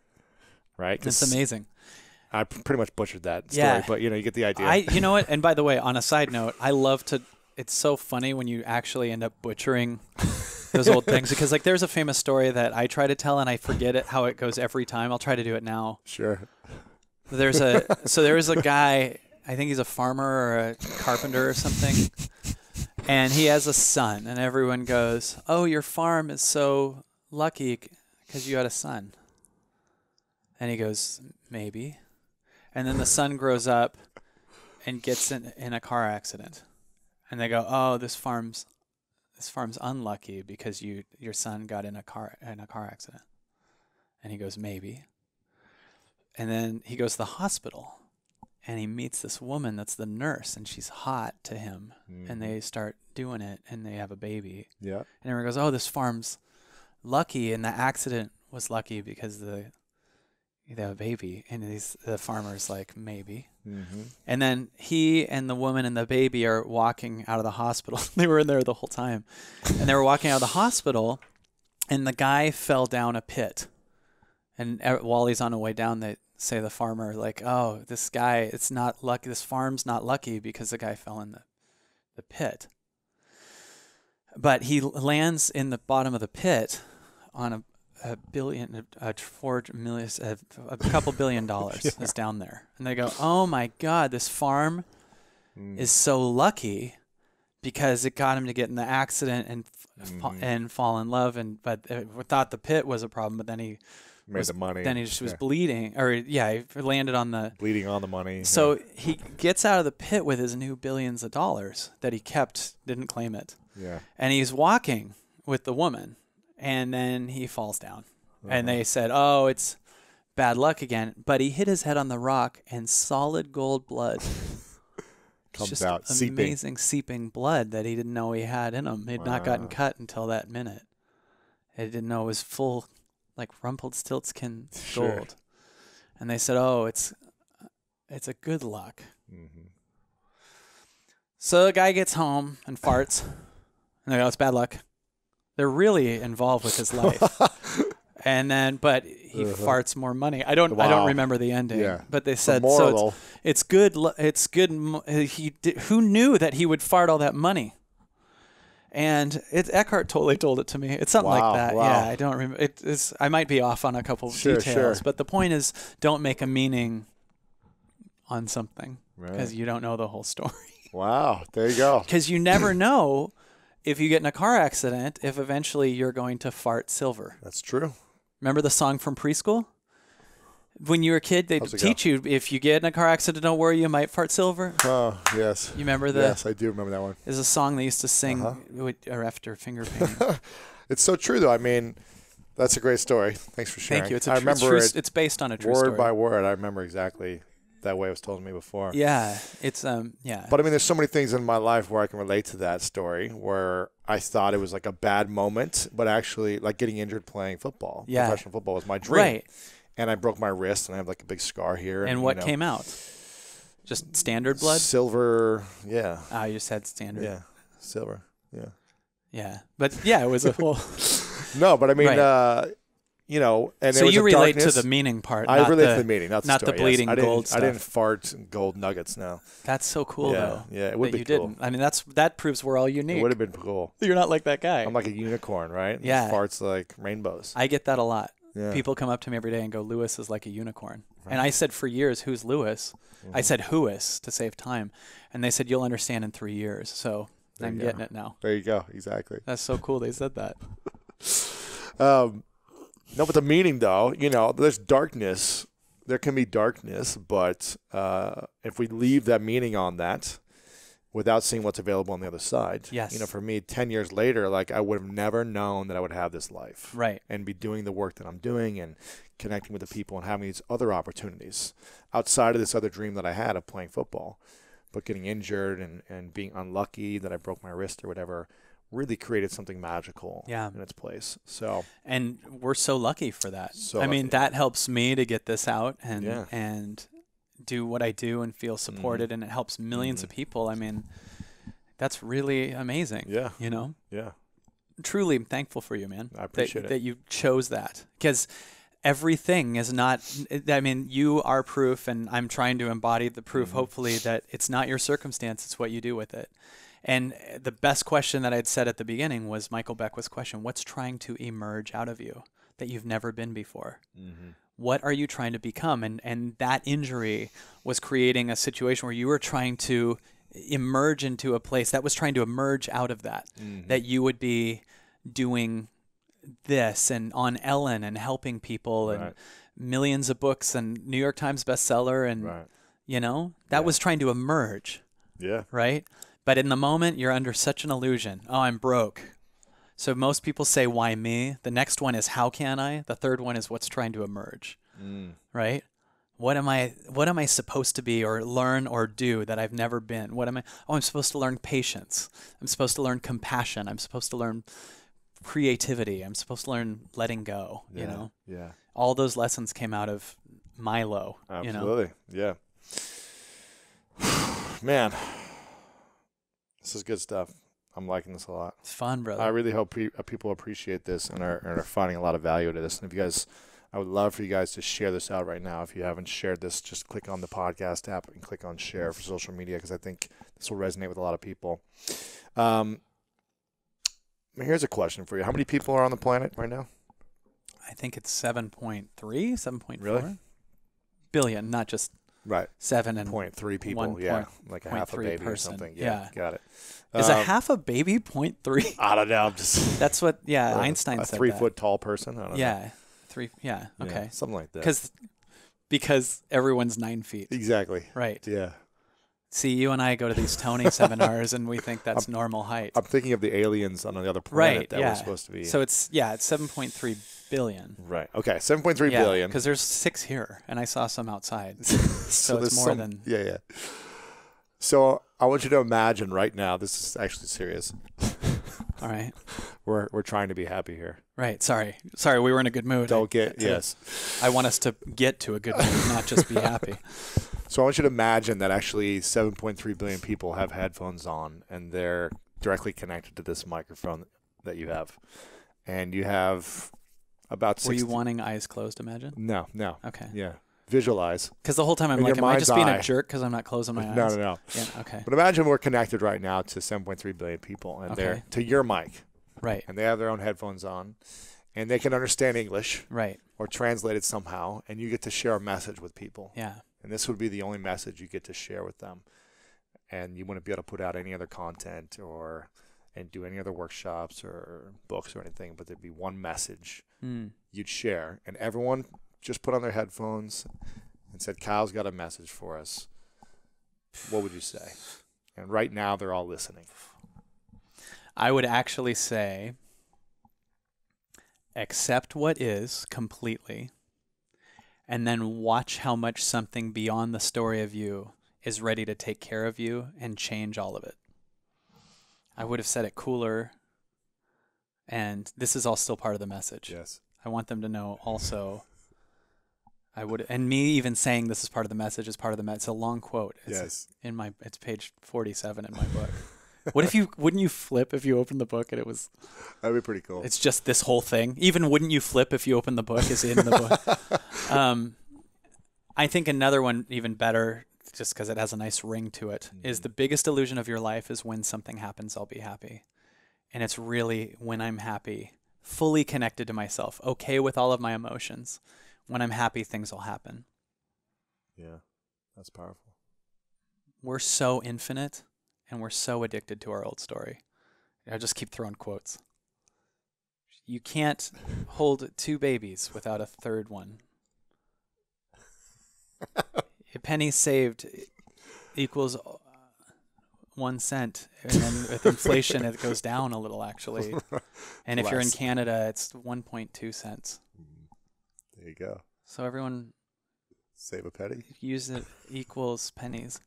Right? It's amazing. I pretty much butchered that story, but you get the idea. You know what? And by the way, on a side note, I love to, it's so funny when you actually end up butchering those old things, because like there's a famous story that I try to tell and I forget it how it goes every time. I'll try to do it now. Sure. There is a guy, I think he's a farmer or a carpenter or something, and he has a son, and everyone goes, oh, your farm is so lucky because you had a son. And he goes, maybe. And then the son grows up and gets in a car accident. And they go, oh, this farm's unlucky because your son got in a car accident. And he goes, maybe. And then he goes to the hospital, and he meets this woman that's the nurse, and she's hot to him. And they start doing it, and they have a baby. Yeah. And everyone goes, oh, this farm's lucky, and the accident was lucky because they have a baby. And the farmer's like, maybe. And then he and the woman and the baby are walking out of the hospital. They were in there the whole time. And they were walking out of the hospital, and the guy fell down a pit. And while he's on the way down, they say the farmer, like, oh, this guy, it's not lucky. This farm's not lucky because the guy fell in the pit. But he lands in the bottom of the pit on a couple $1 billion is down there. And they go, oh my God, this farm is so lucky because it got him to get in the accident and fall in love. But thought the pit was a problem, but then he made the money. Then he just was bleeding, or he landed on the bleeding on the money. So he gets out of the pit with his new billions of dollars that he kept, didn't claim it. Yeah. And he's walking with the woman, and then he falls down. And they said, "Oh, it's bad luck again." But he hit his head on the rock, and solid gold blood comes out, amazing seeping blood that he didn't know he had in him. He'd not gotten cut until that minute. He didn't know it was full, like Rumpelstiltskin gold. And they said, "Oh, it's a good luck." So the guy gets home and farts, and they go, "It's bad luck." They're really involved with his life. And then, but he farts more money. I don't remember the ending, but they said, so it's good. It's good. Who knew that he would fart all that money? And Eckhart totally told it to me. It's something like that. Yeah. I don't remember. I might be off on a couple of details, but the point is, don't make a meaning on something because you don't know the whole story. Wow. There you go. Because you never know if you get in a car accident, if eventually you're going to fart silver. That's true. Remember the song from preschool? When you were a kid, they'd teach you, if you get in a car accident, don't worry, you might fart silver. Oh, yes. You remember that? Yes, I do remember that one. There's a song they used to sing or after finger painting. It's so true, though. I mean, that's a great story. Thanks for sharing. Thank you. It's based on a true story. Word by word, I remember exactly that way it was told to me before. Yeah, it's yeah. But I mean, there's so many things in my life where I can relate to that story, where I thought it was like a bad moment, but actually, like getting injured playing football, professional football was my dream. Right. And I broke my wrist, and I have like a big scar here. And what came out? Just standard blood? Silver, yeah. Ah, you just had standard. Yeah, silver, yeah. Yeah, but yeah, it was a whole. No, but I mean, and so you relate to the meaning part. I relate to the meaning, not the bleeding gold stuff. I didn't fart gold nuggets. No. That's so cool, though. Yeah, it would be cool. Didn't. I mean, that proves we're all unique. It would have been cool. You're not like that guy. I'm like a unicorn, right? Yeah. Farts like rainbows. I get that a lot. Yeah. People come up to me every day and go, "Lewis is like a unicorn." Right. And I said for years, "Who's Lewis?" I said, "Whois," to save time. And they said, "You'll understand in 3 years." So I'm getting it now. There you go. Exactly. That's so cool they said that. No, but the meaning, though, there's darkness. There can be darkness, but if we leave that meaning on that without seeing what's available on the other side, for me, 10 years later, like I would have never known that I would have this life. Right. And be doing the work that I'm doing and connecting with the people and having these other opportunities outside of this other dream that I had of playing football. But getting injured and being unlucky that I broke my wrist or whatever really created something magical in its place. And we're so lucky for that. I mean, that helps me to get this out and do what I do and feel supported, and it helps millions of people. I mean, that's really amazing. Yeah. Yeah. Truly, I'm thankful for you, man. I appreciate it. That you chose that, because everything is not, I mean, you are proof, and I'm trying to embody the proof, hopefully, that it's not your circumstance, it's what you do with it. And the best question that I'd said at the beginning was Michael Beckwith's question: what's trying to emerge out of you that you've never been before? What are you trying to become? And that injury was creating a situation where you were trying to emerge into a place that was trying to emerge out of that, that you would be doing this and on Ellen and helping people and millions of books and New York Times bestseller. And, that was trying to emerge. Yeah. Right. But in the moment, you're under such an illusion. Oh, I'm broke. So most people say, why me? The next one is, how can I? The third one is, what's trying to emerge? Right? What am I supposed to be or learn or do that I've never been? I'm supposed to learn patience. I'm supposed to learn compassion. I'm supposed to learn creativity. I'm supposed to learn letting go, Yeah. All those lessons came out of Milo. Absolutely. Yeah. Man. This is good stuff. I'm liking this a lot. It's fun, brother. I really hope people appreciate this and are finding a lot of value to this. And if you guys, I would love for you guys to share this out right now. If you haven't shared this, just click on the podcast app and click on share for social media, because I think this will resonate with a lot of people. Here's a question for you. How many people are on the planet right now? I think it's 7.3, 7.4. Really? Billion, not just Right. 7.3 people. Yeah. Like a half a baby person. Or something. Yeah. Got it. Is a half a baby 0.3? I don't know. That's what, Einstein said. A 3 foot tall person? I don't know. Okay. Yeah, something like that. Because everyone's 9 feet. Exactly. Right. Yeah. See, you and I go to these Tony seminars and we think that's normal height. I'm thinking of the aliens on the other planet that we're supposed to be. So it's 7.3 billion. Right. Okay. 7.3 billion. Because there's 6 here and I saw some outside. so it's more than. Yeah. So I want you to imagine right now, this is actually serious. All right. We're trying to be happy here. Right. Sorry, we were in a good mood. Yes. I want us to get to a good mood, not just be happy. So I want you to imagine that actually 7.3 billion people have headphones on and they're directly connected to this microphone that you have. And you have about 60. Were you wanting eyes closed, imagine? No. Okay. Yeah. Visualize. Because the whole time I'm like, am I just being a jerk because I'm not closing my eyes? No. Yeah, okay. But imagine we're connected right now to 7.3 billion people and they're to your mic. Right. And they have their own headphones on and they can understand English. Right. Or translate it somehow. And you get to share a message with people. Yeah. And this would be the only message you get to share with them. And you wouldn't be able to put out any other content and do any other workshops or books or anything, but there'd be one message you'd share. And everyone just put on their headphones and said, Kyle's got a message for us. What would you say? And right now they're all listening. I would actually say, accept what is completely. And then watch how much something beyond the story of you is ready to take care of you and change all of it. I would have said it cooler. And this is all still part of the message. Yes. I want them to know also. And me even saying this is part of the message is part of the message. It's a long quote. It's it's page 47 in my book. Wouldn't you flip if you opened the book and it was? That'd be pretty cool. It's just this whole thing. Even wouldn't you flip if you open the book is in the book. I think another one even better, just because it has a nice ring to it, is the biggest illusion of your life is when something happens, I'll be happy. And it's really when I'm happy, fully connected to myself, okay with all of my emotions. When I'm happy, things will happen. Yeah, that's powerful. We're so infinite. And we're so addicted to our old story. I just keep throwing quotes. You can't hold 2 babies without a third one. A penny saved equals 1 cent. And then with inflation, it goes down a little, actually. And if you're in Canada, it's 1.2 cents. There you go. So everyone... Save a penny? Use it equals pennies.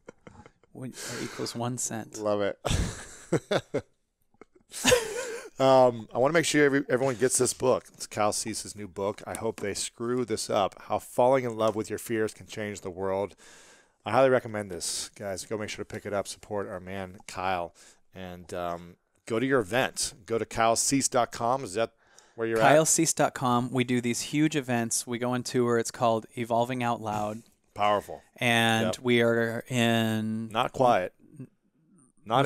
Equals 1 cent. Love it. I want to make sure everyone gets this book. It's Kyle Cease's new book. I hope they screw this up. How Falling in Love with Your Fears Can Change the World. I highly recommend this, guys. Go make sure to pick it up. Support our man, Kyle. And go to your event. Go to kylecease.com. Is that where you're at? kylecease.com. We do these huge events. We go on tour. It's called Evolving Out Loud. Powerful. And we are in... Not quiet. Not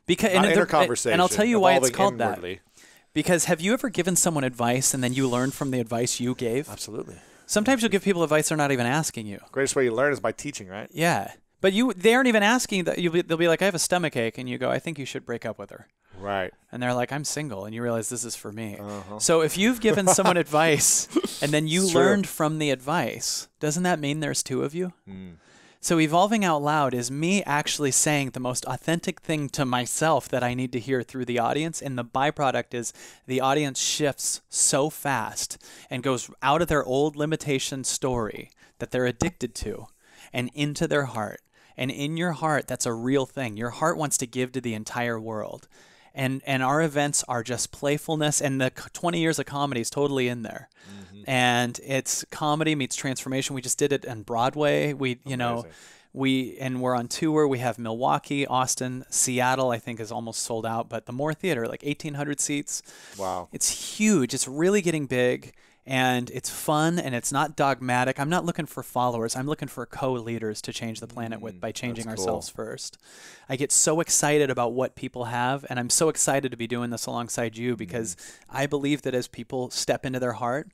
because inner conversation. And I'll tell you why it's called inwardly. That. Because have you ever given someone advice and then you learned from the advice you gave? Absolutely. Sometimes you'll give people advice they're not even asking you. Greatest way you learn is by teaching, right? Yeah. But they aren't even asking that. They'll be like, I have a stomach ache, and you go, I think you should break up with her. Right. And they're like, I'm single, and you realize this is for me. So if you've given someone advice and then you learned from the advice, doesn't that mean there's 2 of you? So Evolving Out Loud is me actually saying the most authentic thing to myself that I need to hear through the audience, and the byproduct is the audience shifts so fast and goes out of their old limitation story that they're addicted to and into their heart. And in your heart, that's a real thing. Your heart wants to give to the entire world. And our events are just playfulness, and the 20 years of comedy is totally in there. And it's comedy meets transformation. We just did it on Broadway. We're on tour. We have Milwaukee, Austin, Seattle, I think is almost sold out, but the Moore Theater, like 1,800 seats. Wow. It's huge. It's really getting big. And it's fun, and it's not dogmatic. I'm not looking for followers. I'm looking for co-leaders to change the planet with by changing ourselves first. I get so excited about what people have, and I'm so excited to be doing this alongside you because I believe that as people step into their heart,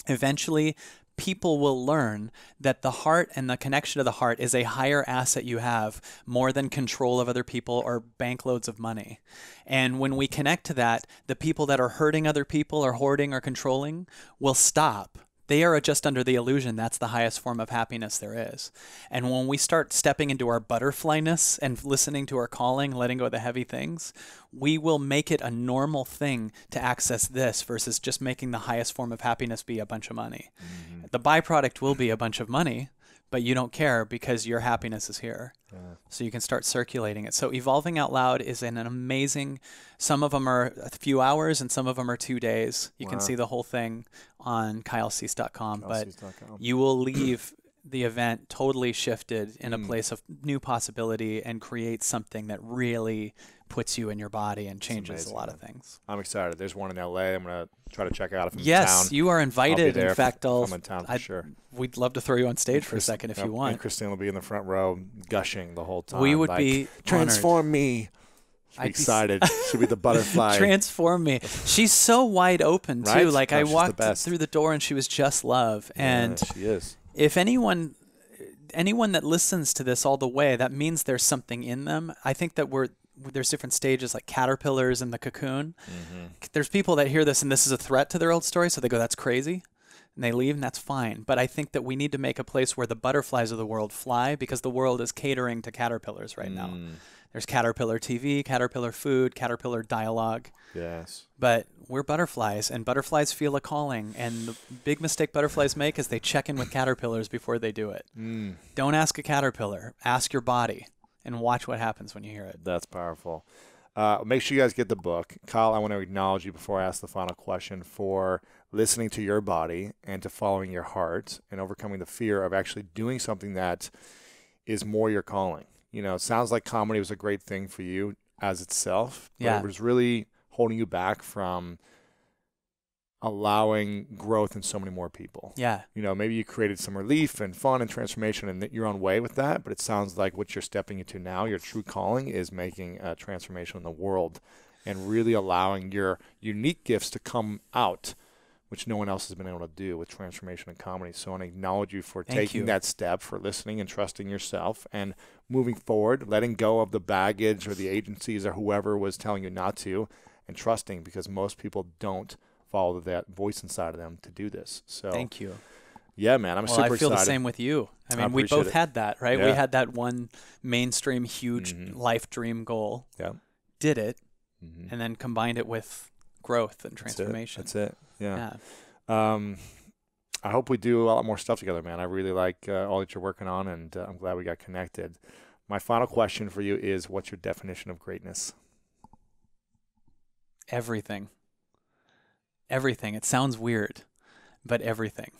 eventually people will learn that the heart and the connection to the heart is a higher asset you have, more than control of other people or bankloads of money. And when we connect to that, the people that are hurting other people or hoarding or controlling will stop. They are just under the illusion that's the highest form of happiness there is. And when we start stepping into our butterflyness and listening to our calling, letting go of the heavy things, we will make it a normal thing to access this versus just making the highest form of happiness be a bunch of money. Mm-hmm. The byproduct will be a bunch of money, but you don't care because your happiness is here. Yeah. So you can start circulating it. So Evolving Out Loud is an amazing, some of them are a few hours and some of them are 2 days. You can see the whole thing on kylecease.com, but you will leave the event totally shifted in a place of new possibility and create something that really puts you in your body and changes a lot of things. I'm excited. There's one in LA. I'm going to try to check out if I'm in town. Yes, you are invited. In fact, I'm in town for sure. We'd love to throw you on stage for a second if you want. And Christine will be in the front row gushing the whole time. We would be transform me. She'd be excited. She'll be the butterfly. Transform me. She's so wide open too. Right? Like I walked through the door and she was just love. And she is. If anyone that listens to this all the way, that means there's something in them. I think that there's different stages, like caterpillars in the cocoon. Mm-hmm. There's people that hear this and this is a threat to their old story, so they go, that's crazy, and they leave, and that's fine. But I think that we need to make a place where the butterflies of the world fly, because the world is catering to caterpillars right now. There's caterpillar TV, caterpillar food, caterpillar dialogue. Yes. But we're butterflies, and butterflies feel a calling. And the big mistake butterflies make is they check in with caterpillars before they do it. Don't ask a caterpillar. Ask your body. And watch what happens when you hear it. That's powerful. Make sure you guys get the book. Kyle, I want to acknowledge you before I ask the final question for listening to your body and to following your heart and overcoming the fear of actually doing something that is more your calling. You know, it sounds like comedy was a great thing for you as itself, but it was really holding you back from allowing growth in so many more people. Yeah. You know, maybe you created some relief and fun and transformation and you're on way with that, but it sounds like what you're stepping into now, your true calling, is making a transformation in the world and really allowing your unique gifts to come out, which no one else has been able to do with transformation and comedy. So I want to acknowledge you for taking that step, for listening and trusting yourself and moving forward, letting go of the baggage or the agencies or whoever was telling you not to, and trusting, because most people don't follow that voice inside of them to do this. So thank you. Yeah, man, I'm super excited. I feel the same with you. I mean, we both had that, right? Yeah. We had that one mainstream, huge life dream goal. Yeah. Did it, and then combined it with growth and transformation. That's it. Yeah. I hope we do a lot more stuff together, man. I really like all that you're working on, and I'm glad we got connected. My final question for you is, what's your definition of greatness? Everything. Everything. It sounds weird, but everything.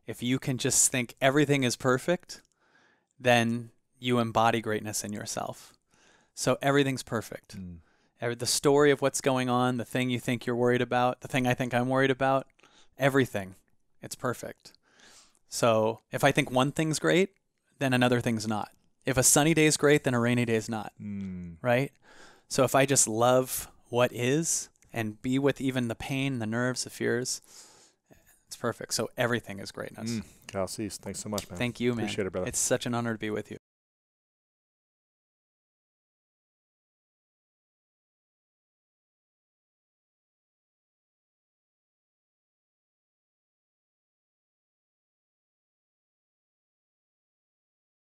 If you can just think everything is perfect, then you embody greatness in yourself. So everything's perfect. The story of what's going on, the thing you think you're worried about, the thing I think I'm worried about, everything, it's perfect. So if I think one thing's great, then another thing's not. If a sunny day is great, then a rainy day is not, right? So if I just love what is and be with even the pain, the nerves, the fears, it's perfect. So everything is greatness. Kyle Cease, thanks so much, man. Thank you, man. Appreciate it, brother. It's such an honor to be with you.